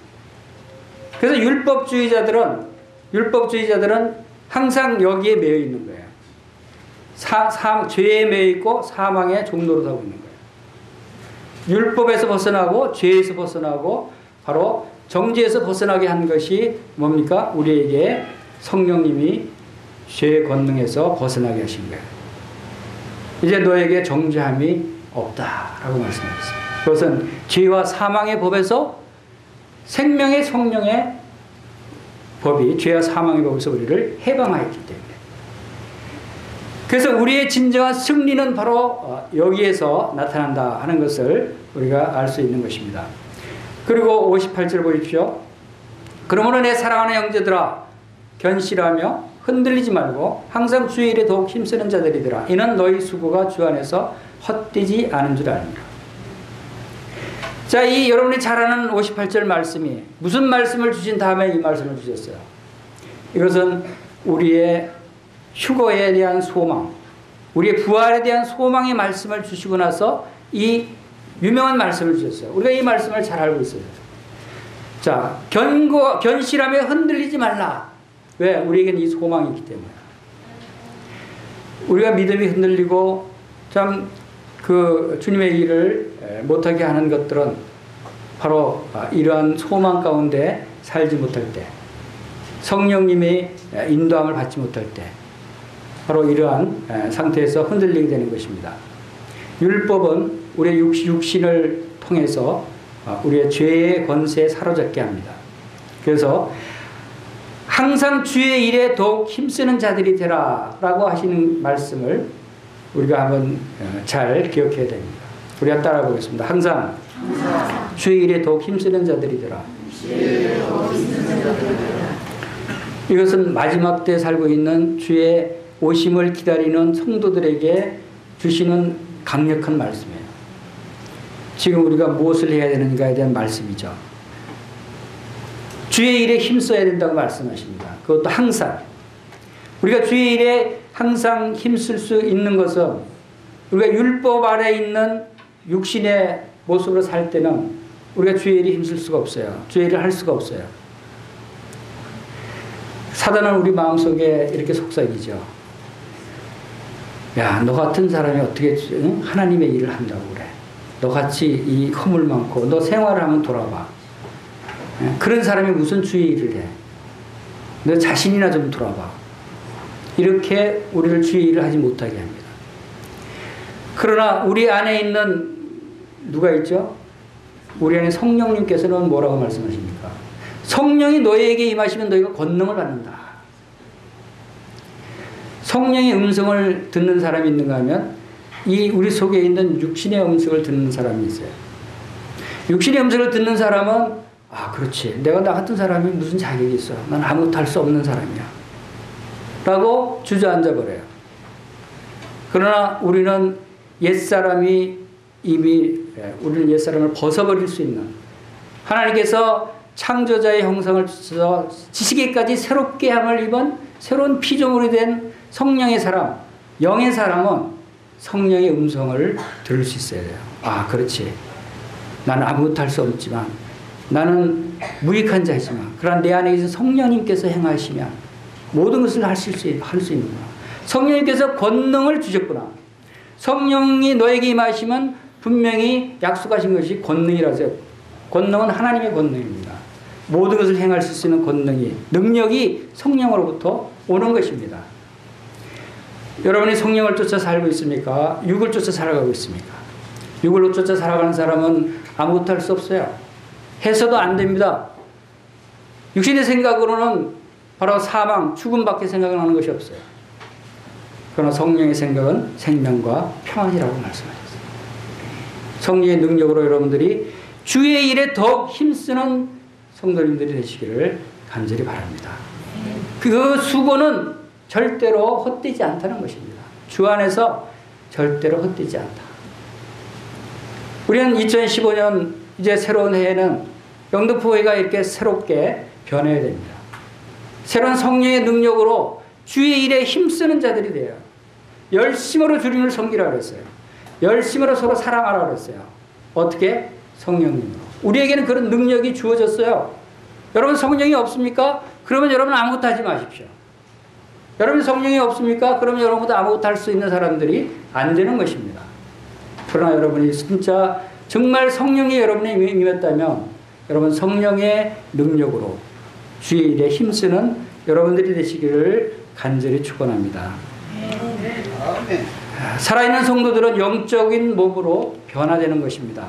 그래서 율법주의자들은 항상 여기에 매여 있는 거예요. 죄에 매여 있고 사망의 종로로 가고 있는 거예요. 율법에서 벗어나고 죄에서 벗어나고 바로 정죄에서 벗어나게 한 것이 뭡니까? 우리에게 성령님이 죄의 권능에서 벗어나게 하신 거예요. 이제 너에게 정죄함이 없다라고 말씀하셨어요. 그것은 죄와 사망의 법에서 생명의 성령의 법이 죄와 사망의 법에서 우리를 해방하였기 때문에. 그래서 우리의 진정한 승리는 바로 여기에서 나타난다 하는 것을 우리가 알 수 있는 것입니다. 그리고 58절 보십시오. 그러므로 내 사랑하는 형제들아 견실하며 흔들리지 말고 항상 주의 일에 더욱 힘쓰는 자들이더라. 이는 너희 수고가 주 안에서 헛되지 않은 줄 아니라. 자, 이 여러분이 잘 아는 58절 말씀이 무슨 말씀을 주신 다음에 이 말씀을 주셨어요? 이것은 우리의 휴거에 대한 소망, 우리의 부활에 대한 소망의 말씀을 주시고 나서 이 유명한 말씀을 주셨어요. 우리가 이 말씀을 잘 알고 있어요. 자, 견실하며 흔들리지 말라. 왜? 우리에게는 이 소망이 있기 때문에. 우리가 믿음이 흔들리고 참 그 주님의 일을 못하게 하는 것들은 바로 이러한 소망 가운데 살지 못할 때, 성령님의 인도함을 받지 못할 때 바로 이러한 상태에서 흔들리게 되는 것입니다. 율법은 우리의 육신을 통해서 우리의 죄의 권세에 사로잡게 합니다. 그래서 항상 주의 일에 더욱 힘쓰는 자들이 되라 라고 하시는 말씀을 우리가 한번 잘 기억해야 됩니다. 우리가 따라 보겠습니다. 항상 주의 일에 더욱 힘쓰는 자들이 되라. 이것은 마지막 때 살고 있는 주의 오심을 기다리는 성도들에게 주시는 강력한 말씀이에요. 지금 우리가 무엇을 해야 되는가에 대한 말씀이죠. 주의 일에 힘써야 된다고 말씀하십니다. 그것도 항상. 우리가 주의 일에 항상 힘쓸 수 있는 것은 우리가 율법 아래 있는 육신의 모습으로 살 때는 우리가 주의 일에 힘쓸 수가 없어요. 주의 일을 할 수가 없어요. 사단은 우리 마음속에 이렇게 속삭이죠. 야, 너 같은 사람이 어떻게 하나님의 일을 한다고 그래. 너같이 이 허물 많고 너 생활을 한번 돌아봐. 그런 사람이 무슨 주의 일을 해. 너 자신이나 좀 돌아봐. 이렇게 우리를 주의 일을 하지 못하게 합니다. 그러나 우리 안에 있는 누가 있죠? 우리 안에 성령님께서는 뭐라고 말씀하십니까? 성령이 너희에게 임하시면 너희가 권능을 받는다. 성령의 음성을 듣는 사람이 있는가 하면 이 우리 속에 있는 육신의 음성을 듣는 사람이 있어요. 육신의 음성을 듣는 사람은 그렇지. 내가 나 같은 사람이 무슨 자격이 있어. 난 아무것도 할 수 없는 사람이야. 라고 주저앉아 버려요. 그러나 우리는 옛사람이 우리는 옛사람을 벗어버릴 수 있는 하나님께서 창조자의 형상을 주셔서 지식에까지 새롭게 함을 입은 새로운 피조물이 된 성령의 사람, 영의 사람은 성령의 음성을 들을 수 있어야 돼요. 그렇지. 나는 아무것도 할 수 없지만 나는 무익한 자이지만 그러나 내 안에 계신 성령님께서 행하시면 모든 것을 할 수 있는구나. 성령님께서 권능을 주셨구나. 성령이 너에게 임하시면 분명히 약속하신 것이 권능이라서 권능은 하나님의 권능입니다. 모든 것을 행할 수 있는 권능이 능력이 성령으로부터 오는 것입니다. 여러분이 성령을 쫓아 살고 있습니까? 육을 쫓아 살아가고 있습니까? 육을 쫓아 살아가는 사람은 아무것도 할 수 없어요. 해서도 안 됩니다. 육신의 생각으로는 바로 사망, 죽음밖에 생각나는 것이 없어요. 그러나 성령의 생각은 생명과 평안이라고 말씀하셨어요. 성령의 능력으로 여러분들이 주의 일에 더욱 힘쓰는 성도님들이 되시기를 간절히 바랍니다. 그 수고는 절대로 헛되지 않다는 것입니다. 주 안에서 절대로 헛되지 않다. 우리는 2015년 이제 새로운 해에는 영등포회가 이렇게 새롭게 변해야 됩니다. 새로운 성령의 능력으로 주의 일에 힘쓰는 자들이 돼요. 열심으로 주님을 섬기라 그랬어요. 열심으로 서로 사랑하라 그랬어요. 어떻게? 성령님으로. 우리에게는 그런 능력이 주어졌어요. 여러분 성령이 없습니까? 그러면 여러분 아무것도 하지 마십시오. 여러분 성령이 없습니까? 그러면 여러분도 아무것도 할 수 있는 사람들이 안 되는 것입니다. 그러나 여러분이 진짜 정말 성령이 여러분에 임했다면 여러분 성령의 능력으로 주의 일에 힘쓰는 여러분들이 되시기를 간절히 축원합니다. 살아있는 성도들은 영적인 몸으로 변화되는 것입니다.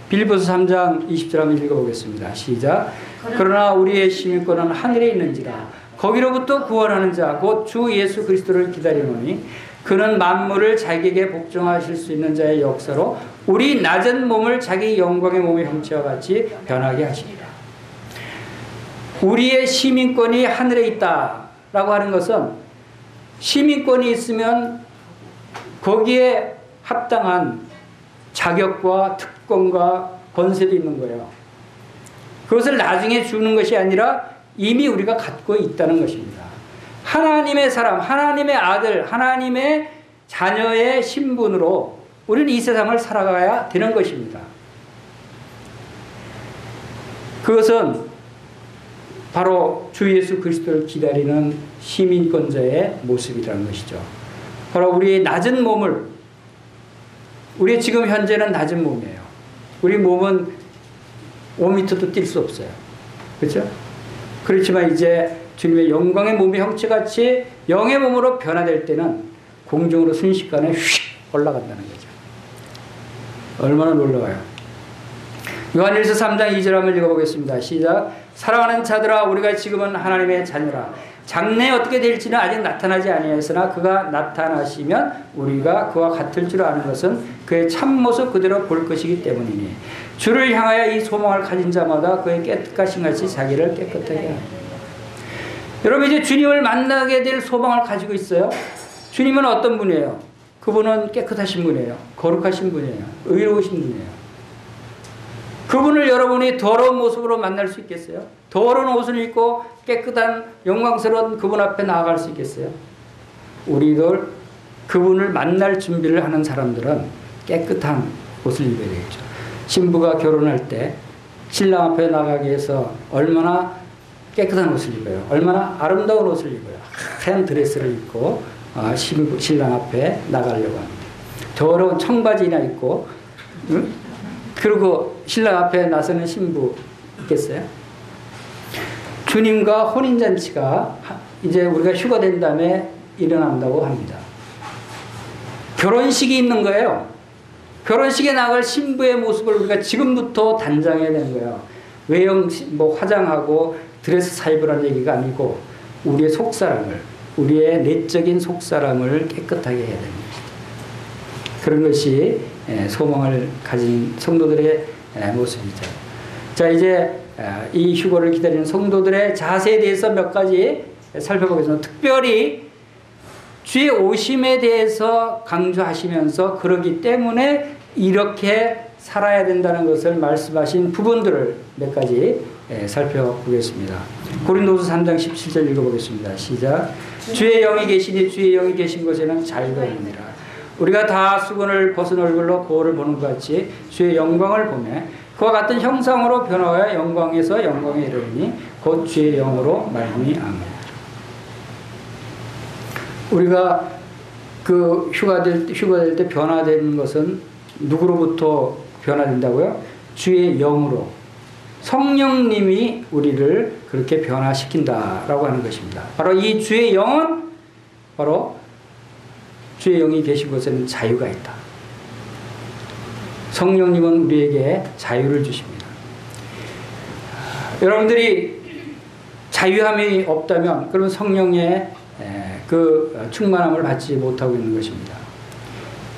빌립보서 3장 20절 한번 읽어보겠습니다. 시작. 그러나 우리의 시민권은 하늘에 있는지라 거기로부터 구원하는 자 곧 주 예수 그리스도를 기다리노니 그는 만물을 자기에게 복종하실 수 있는 자의 역사로 우리 낮은 몸을 자기 영광의 몸의 형체와 같이 변하게 하시리라. 우리의 시민권이 하늘에 있다라고 하는 것은 시민권이 있으면 거기에 합당한 자격과 특권과 권세도 있는 거예요. 그것을 나중에 주는 것이 아니라 이미 우리가 갖고 있다는 것입니다. 하나님의 사람, 하나님의 아들, 하나님의 자녀의 신분으로 우리는 이 세상을 살아가야 되는 것입니다. 그것은 바로 주 예수 그리스도를 기다리는 시민권자의 모습이라는 것이죠. 바로 우리의 낮은 몸을, 우리 지금 현재는 낮은 몸이에요. 우리 몸은 5m도 뛸 수 없어요. 그렇죠? 그렇지만 이제 주님의 영광의 몸의 형체같이 영의 몸으로 변화될 때는 공중으로 순식간에 휙 올라간다는 거죠. 얼마나 놀라워요. 요한일서 3장 2절 한번 읽어보겠습니다. 시작. 사랑하는 자들아, 우리가 지금은 하나님의 자녀라. 장래 어떻게 될지는 아직 나타나지 아니하였으나 그가 나타나시면 우리가 그와 같을 줄 아는 것은 그의 참모습 그대로 볼 것이기 때문이니 주를 향하여 이 소망을 가진 자마다 그의 깨끗하신 같이 자기를 깨끗하게 합니다. 여러분, 이제 주님을 만나게 될 소망을 가지고 있어요. 주님은 어떤 분이에요? 그분은 깨끗하신 분이에요. 거룩하신 분이에요. 의로우신 분이에요. 그분을 여러분이 더러운 모습으로 만날 수 있겠어요? 더러운 옷을 입고 깨끗한 영광스러운 그분 앞에 나아갈 수 있겠어요? 우리들 그분을 만날 준비를 하는 사람들은 깨끗한 옷을 입어야 되겠죠. 신부가 결혼할 때 신랑 앞에 나가기 위해서 얼마나 깨끗한 옷을 입어요. 얼마나 아름다운 옷을 입어요. 하얀 드레스를 입고 신랑 앞에 나가려고 합니다. 더러운 청바지나 입고, 응? 그리고 신랑 앞에 나서는 신부 있겠어요? 주님과 혼인잔치가 이제 우리가 휴가 된 다음에 일어난다고 합니다. 결혼식이 있는 거예요. 결혼식에 나갈 신부의 모습을 우리가 지금부터 단장해야 되는 거예요. 외형 화장하고 드레스 사입으라는 얘기가 아니고 우리의 속사람을, 우리의 내적인 속사람을 깨끗하게 해야 되는 것이죠. 그런 것이 소망을 가진 성도들의 모습이죠. 자, 이제 이 휴거를 기다리는 성도들의 자세에 대해서 몇 가지 살펴보겠습니다. 특별히 주의 오심에 대해서 강조하시면서 그러기 때문에 이렇게 살아야 된다는 것을 말씀하신 부분들을 몇 가지 살펴보겠습니다. 고린도서 3장 17절 읽어보겠습니다. 시작. 주의 영이 계시니 주의 영이 계신 곳에는 자유가 있느니라. 우리가 다 수건을 벗은 얼굴로 거울을 보는 것 같이 주의 영광을 보며 그와 같은 형상으로 변화하여 영광에서 영광에 이르니 곧 주의 영으로 말미암아. 우리가 그 휴가 될 때 변화되는 것은 누구로부터 변화된다고요? 주의 영으로. 성령님이 우리를 그렇게 변화시킨다라고 하는 것입니다. 바로 이 주의 영은 바로 주의 영이 계신 곳에는 자유가 있다. 성령님은 우리에게 자유를 주십니다. 여러분들이 자유함이 없다면 그러면 성령의 그 충만함을 받지 못하고 있는 것입니다.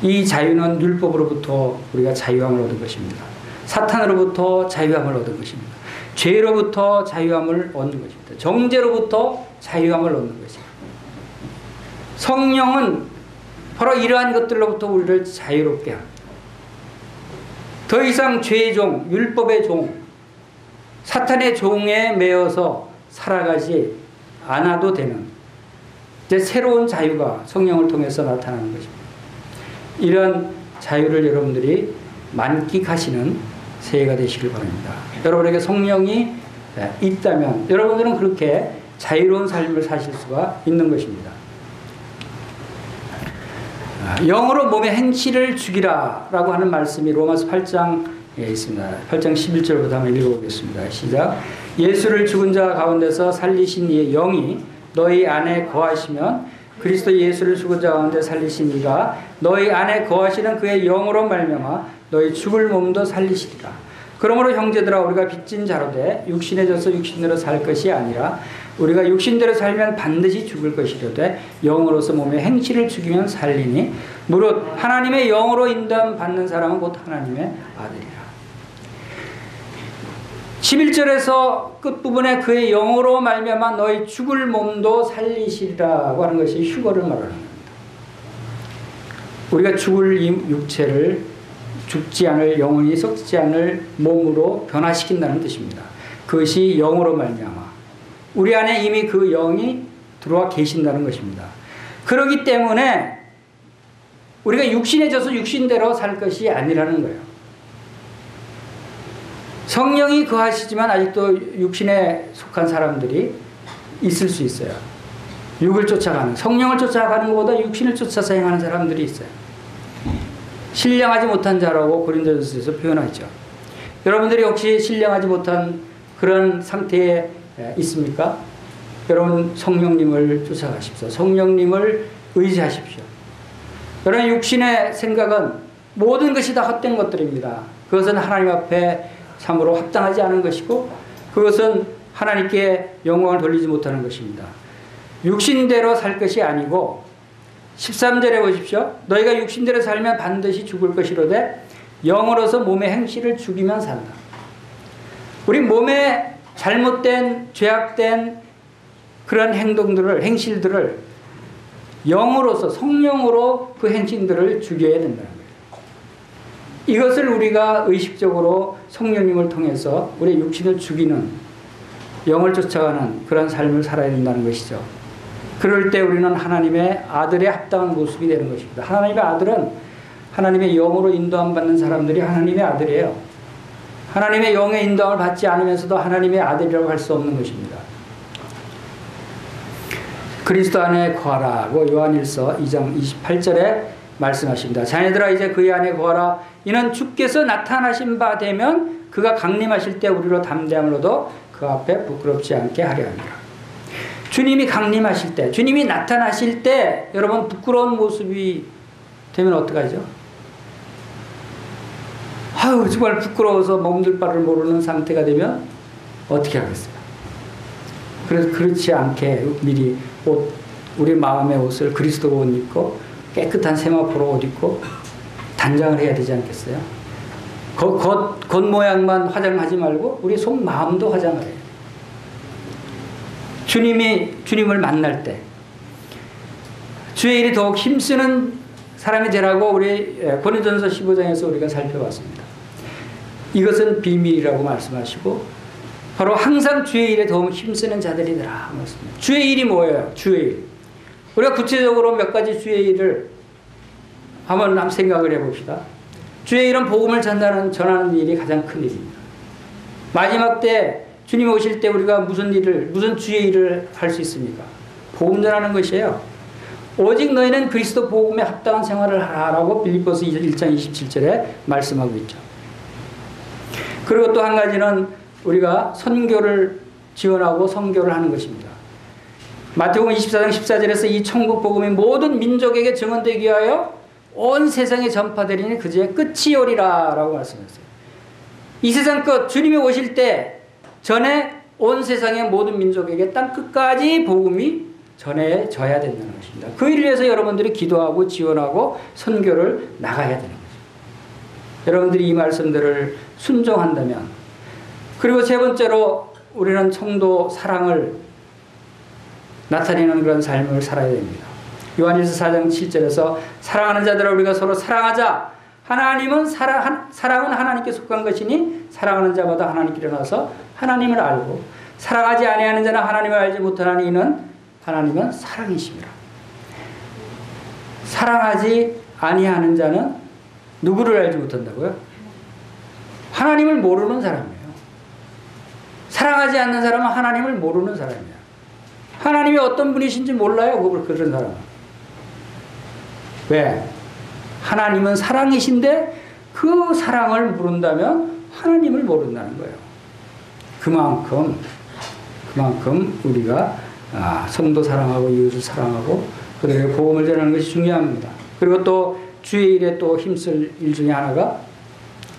이 자유는 율법으로부터 우리가 자유함을 얻은 것입니다. 사탄으로부터 자유함을 얻은 것입니다. 죄로부터 자유함을 얻는 것입니다. 정죄로부터 자유함을 얻는 것입니다. 성령은 바로 이러한 것들로부터 우리를 자유롭게 합니다. 더 이상 죄의 종, 율법의 종, 사탄의 종에 매여서 살아가지 않아도 되는 이제 새로운 자유가 성령을 통해서 나타나는 것입니다. 이런 자유를 여러분들이 만끽하시는 새해가 되시길 바랍니다. 여러분에게 성령이 있다면 여러분들은 그렇게 자유로운 삶을 사실 수가 있는 것입니다. 영으로 몸의 행실을 죽이라 라고 하는 말씀이 로마서 8장에 있습니다. 8장 11절부터 한번 읽어보겠습니다. 시작. 예수를 죽은 자 가운데서 살리신 이의 영이 너희 안에 거하시면 그리스도 예수를 죽은 자 가운데 살리신 이가 너희 안에 거하시는 그의 영으로 말미암아 너희 죽을 몸도 살리시리라. 그러므로 형제들아 우리가 빚진 자로 돼 육신에 져서 육신대로 살 것이 아니라 우리가 육신대로 살면 반드시 죽을 것이로되 영으로서 몸의 행실을 죽이면 살리니 무릇 하나님의 영으로 인도함 받는 사람은 곧 하나님의 아들이라. 11절에서 끝부분에 그의 영으로 말미암아 너희 죽을 몸도 살리시리라고 하는 것이 휴거를 말하는 겁니다. 우리가 죽을 육체를 죽지 않을 영원히 썩지 않을 몸으로 변화시킨다는 뜻입니다. 그것이 영으로 말미암아 우리 안에 이미 그 영이 들어와 계신다는 것입니다. 그렇기 때문에 우리가 육신에 져서 육신대로 살 것이 아니라는 거예요. 성령이 거하시지만 아직도 육신에 속한 사람들이 있을 수 있어요. 육을 쫓아가는, 성령을 쫓아가는 것보다 육신을 쫓아서 행하는 사람들이 있어요. 신령하지 못한 자라고 고린도전서에서 표현하죠. 여러분들이 혹시 신령하지 못한 그런 상태에 있습니까? 여러분 성령님을 쫓아가십시오. 성령님을 의지하십시오. 여러분 육신의 생각은 모든 것이 다 헛된 것들입니다. 그것은 하나님 앞에 참으로 합당하지 않은 것이고 그것은 하나님께 영광을 돌리지 못하는 것입니다. 육신대로 살 것이 아니고 13절에 보십시오. 너희가 육신대로 살면 반드시 죽을 것이로되 영으로서 몸의 행실을 죽이면 산다. 우리 몸에 잘못된 죄악된 그런 행실들을 영으로서 성령으로 그 행실들을 죽여야 된다는 거예요. 이것을 우리가 의식적으로 성령님을 통해서 우리의 육신을 죽이는 영을 쫓아가는 그런 삶을 살아야 된다는 것이죠. 그럴 때 우리는 하나님의 아들의 합당한 모습이 되는 것입니다. 하나님의 아들은 하나님의 영으로 인도함 받는 사람들이 하나님의 아들이에요. 하나님의 영의 인도함을 받지 않으면서도 하나님의 아들이라고 할 수 없는 것입니다. 그리스도 안에 거하라고 요한일서 2장 28절에 말씀하십니다. 자녀들아 이제 그의 안에 거하라. 이는 주께서 나타나신 바 되면 그가 강림하실 때 우리로 담대함을 얻어 그 앞에 부끄럽지 않게 하려 합니다. 주님이 강림하실 때, 주님이 나타나실 때 여러분 부끄러운 모습이 되면 어떡하죠? 아유 정말 부끄러워서 몸둘 바를 모르는 상태가 되면 어떻게 하겠어요? 그래서 그렇지 않게 미리 우리 마음의 옷을 그리스도 옷 입고 깨끗한 세마포로 옷 입고 단장을 해야 되지 않겠어요? 겉모양만 화장하지 말고 우리 속 마음도 화장을 해요. 주님을 만날 때 주의 일이 더욱 힘쓰는 사람이 되라고 우리 고린도전서 15장에서 우리가 살펴봤습니다. 이것은 비밀이라고 말씀하시고 바로 항상 주의 일에 더욱 힘쓰는 자들이더라 말씀합니다. 주의 일이 뭐예요? 주의 일. 우리가 구체적으로 몇 가지 주의 일을 한번 생각을 해봅시다. 주의 일은 복음을 전하는 일이 가장 큰 일입니다. 마지막 때 주님 오실 때 우리가 무슨 주의 일을 할 수 있습니까? 복음 전하는 것이에요. 오직 너희는 그리스도 복음에 합당한 생활을 하라고 빌립보서 1장 27절에 말씀하고 있죠. 그리고 또 한 가지는 우리가 선교를 지원하고 선교를 하는 것입니다. 마태복음 24장 14절에서 이 천국 복음이 모든 민족에게 증언되기 위하여 온 세상에 전파되리니 그제야 끝이 오리라 라고 말씀했어요. 이 세상 끝 주님이 오실 때 전에 온 세상의 모든 민족에게 땅 끝까지 복음이 전해져야 된다는 것입니다. 그 일을 위해서 여러분들이 기도하고 지원하고 선교를 나가야 되는 거죠. 여러분들이 이 말씀들을 순종한다면 그리고 세 번째로 우리는 성도 사랑을 나타내는 그런 삶을 살아야 됩니다. 요한일서 4장 7절에서 사랑하는 자들아 우리가 서로 사랑하자. 하나님은 사랑은 하나님께 속한 것이니 사랑하는 자마다 하나님께 일어나서 하나님을 알고 사랑하지 아니하는 자는 하나님을 알지 못하나니 이는 하나님은 사랑이십니다. 사랑하지 아니하는 자는 누구를 알지 못한다고요? 하나님을 모르는 사람이에요. 사랑하지 않는 사람은 하나님을 모르는 사람이에요. 하나님이 어떤 분이신지 몰라요. 그런 사람은. 왜? 하나님은 사랑이신데 그 사랑을 모른다면 하나님을 모른다는 거예요. 그만큼 우리가 성도 사랑하고 이웃을 사랑하고 그들에게 복음을 전하는 것이 중요합니다. 그리고 또 주의 일에 또 힘쓸 일 중에 하나가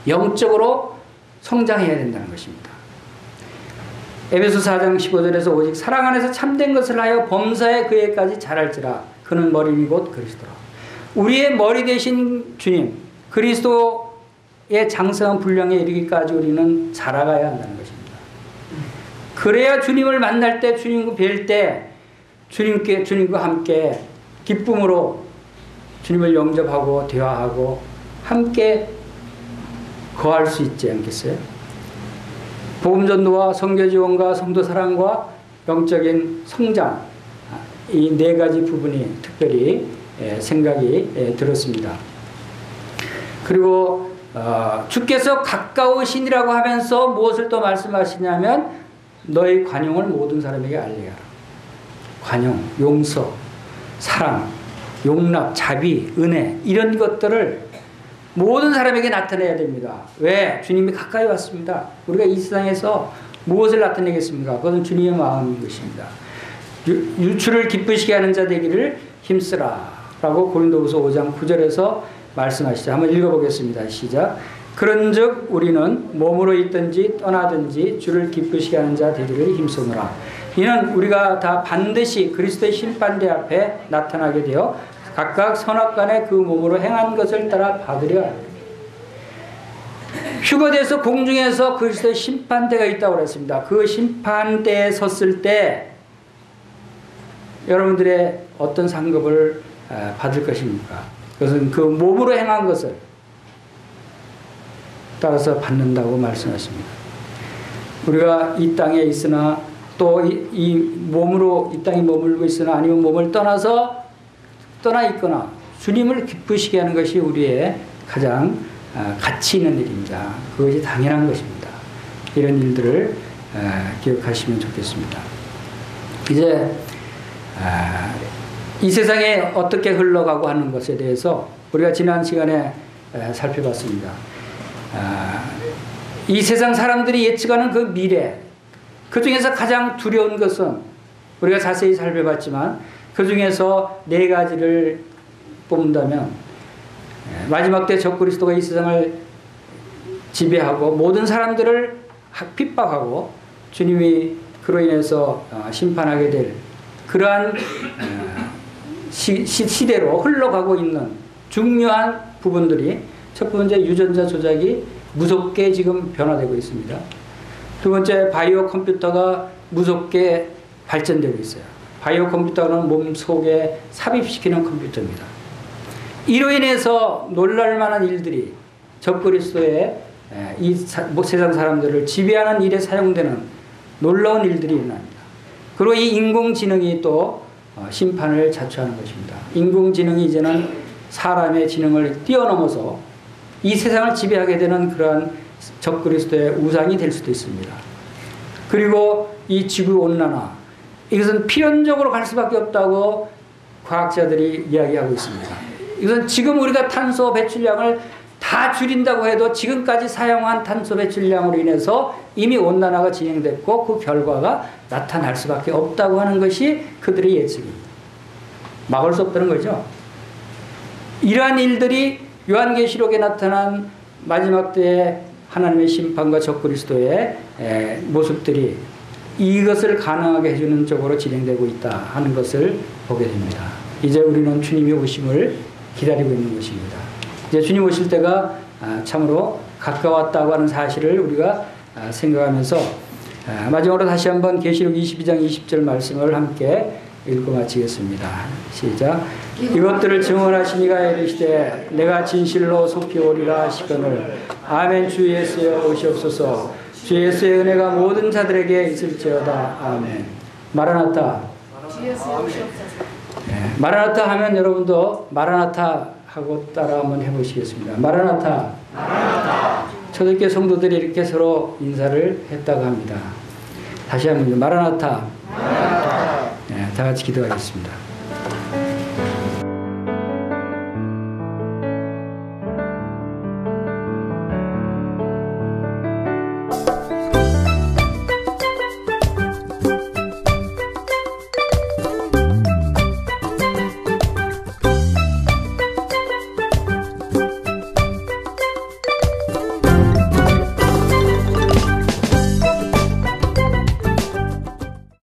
영적으로 성장해야 된다는 것입니다. 에베소 4장 15절에서 오직 사랑 안에서 참된 것을 하여 범사에 그에까지 자랄지라 그는 머리니 곧 그리스도라. 우리의 머리 되신 주님 그리스도의 장성한 분량에 이르기까지 우리는 자라가야 한다는 것입니다. 그래야 주님을 만날 때 주님과 뵐 때 주님과 함께 기쁨으로 주님을 영접하고 대화하고 함께 거할 수 있지 않겠어요? 복음전도와 선교지원과 성도사랑과 영적인 성장 이 네 가지 부분이 특별히 생각이 들었습니다. 그리고 주께서 가까우신이라고 하면서 무엇을 또 말씀하시냐면 너희 관용을 모든 사람에게 알리게 하라. 관용, 용서, 사랑, 용납, 자비, 은혜 이런 것들을 모든 사람에게 나타내야 됩니다. 왜? 주님이 가까이 왔습니다. 우리가 이 세상에서 무엇을 나타내겠습니까? 그것은 주님의 마음인 것입니다. 주를 기쁘시게 하는 자 되기를 힘쓰라 라고 고린도후서 5장 9절에서 말씀하시죠. 한번 읽어보겠습니다. 시작. 그런즉 우리는 몸으로 있든지 떠나든지 주를 기쁘시게 하는 자 되기를 힘쓰노라. 이는 우리가 다 반드시 그리스도의 심판대 앞에 나타나게 되어 각각 선악간에 그 몸으로 행한 것을 따라 받으려 합니다. 휴거돼서 공중에서 그리스도의 심판대가 있다고 그랬습니다. 그 심판대에 섰을 때 여러분들의 어떤 상급을 받을 것입니까? 그것은 그 몸으로 행한 것을 따라서 받는다고 말씀하십니다. 우리가 이 땅에 있으나 또 이 몸으로 이 땅에 머물고 있으나 아니면 몸을 떠나 있거나 주님을 기쁘시게 하는 것이 우리의 가장 가치 있는 일입니다. 그것이 당연한 것입니다. 이런 일들을 기억하시면 좋겠습니다. 이제 이 세상에 어떻게 흘러가고 하는 것에 대해서 우리가 지난 시간에 살펴봤습니다. 이 세상 사람들이 예측하는 그 미래, 그 중에서 가장 두려운 것은 우리가 자세히 살펴봤지만 그 중에서 네 가지를 뽑는다면 마지막 때 적그리스도가 이 세상을 지배하고 모든 사람들을 핍박하고 주님이 그로 인해서 심판하게 될 그러한 시대로 흘러가고 있는 중요한 부분들이 첫 번째 유전자 조작이 무섭게 지금 변화되고 있습니다. 두 번째 바이오 컴퓨터가 무섭게 발전되고 있어요. 바이오 컴퓨터는 몸속에 삽입시키는 컴퓨터입니다. 이로 인해서 놀랄만한 일들이 적그리스도의 이 세상 사람들을 지배하는 일에 사용되는 놀라운 일들이 일어납니다. 그리고 이 인공지능이 또 심판을 자초하는 것입니다. 인공지능이 이제는 사람의 지능을 뛰어넘어서 이 세상을 지배하게 되는 그러한 적그리스도의 우상이 될 수도 있습니다. 그리고 이 지구온난화, 이것은 필연적으로 갈 수밖에 없다고 과학자들이 이야기하고 있습니다. 이것은 지금 우리가 탄소 배출량을 다 줄인다고 해도 지금까지 사용한 탄소 배출량으로 인해서 이미 온난화가 진행됐고 그 결과가 나타날 수밖에 없다고 하는 것이 그들의 예측입니다. 막을 수 없다는 거죠. 이러한 일들이 요한계시록에 나타난 마지막 때의 하나님의 심판과 적그리스도의 모습들이 이것을 가능하게 해주는 쪽으로 진행되고 있다 하는 것을 보게 됩니다. 이제 우리는 주님이 오심을 기다리고 있는 것입니다. 이제 주님 오실 때가 참으로 가까웠다고 하는 사실을 우리가 생각하면서 마지막으로 다시 한번 계시록 22장 20절 말씀을 함께 읽고 마치겠습니다. 시작. 이것들을 증언하시니가 이르시되 내가 진실로 속히 오리라 하시거늘 아멘. 주 예수여 오시옵소서. 주 예수의 은혜가 모든 자들에게 있을지어다. 아멘. 마라나타. 마라나타 하면 여러분도 마라나타 하고 따라 한번 해보시겠습니다. 마라나타. 마라나타. 초대교회 성도들이 이렇게 서로 인사를 했다고 합니다. 다시 한번 마라나타. 마라나타. 다 같이 기도하겠습니다.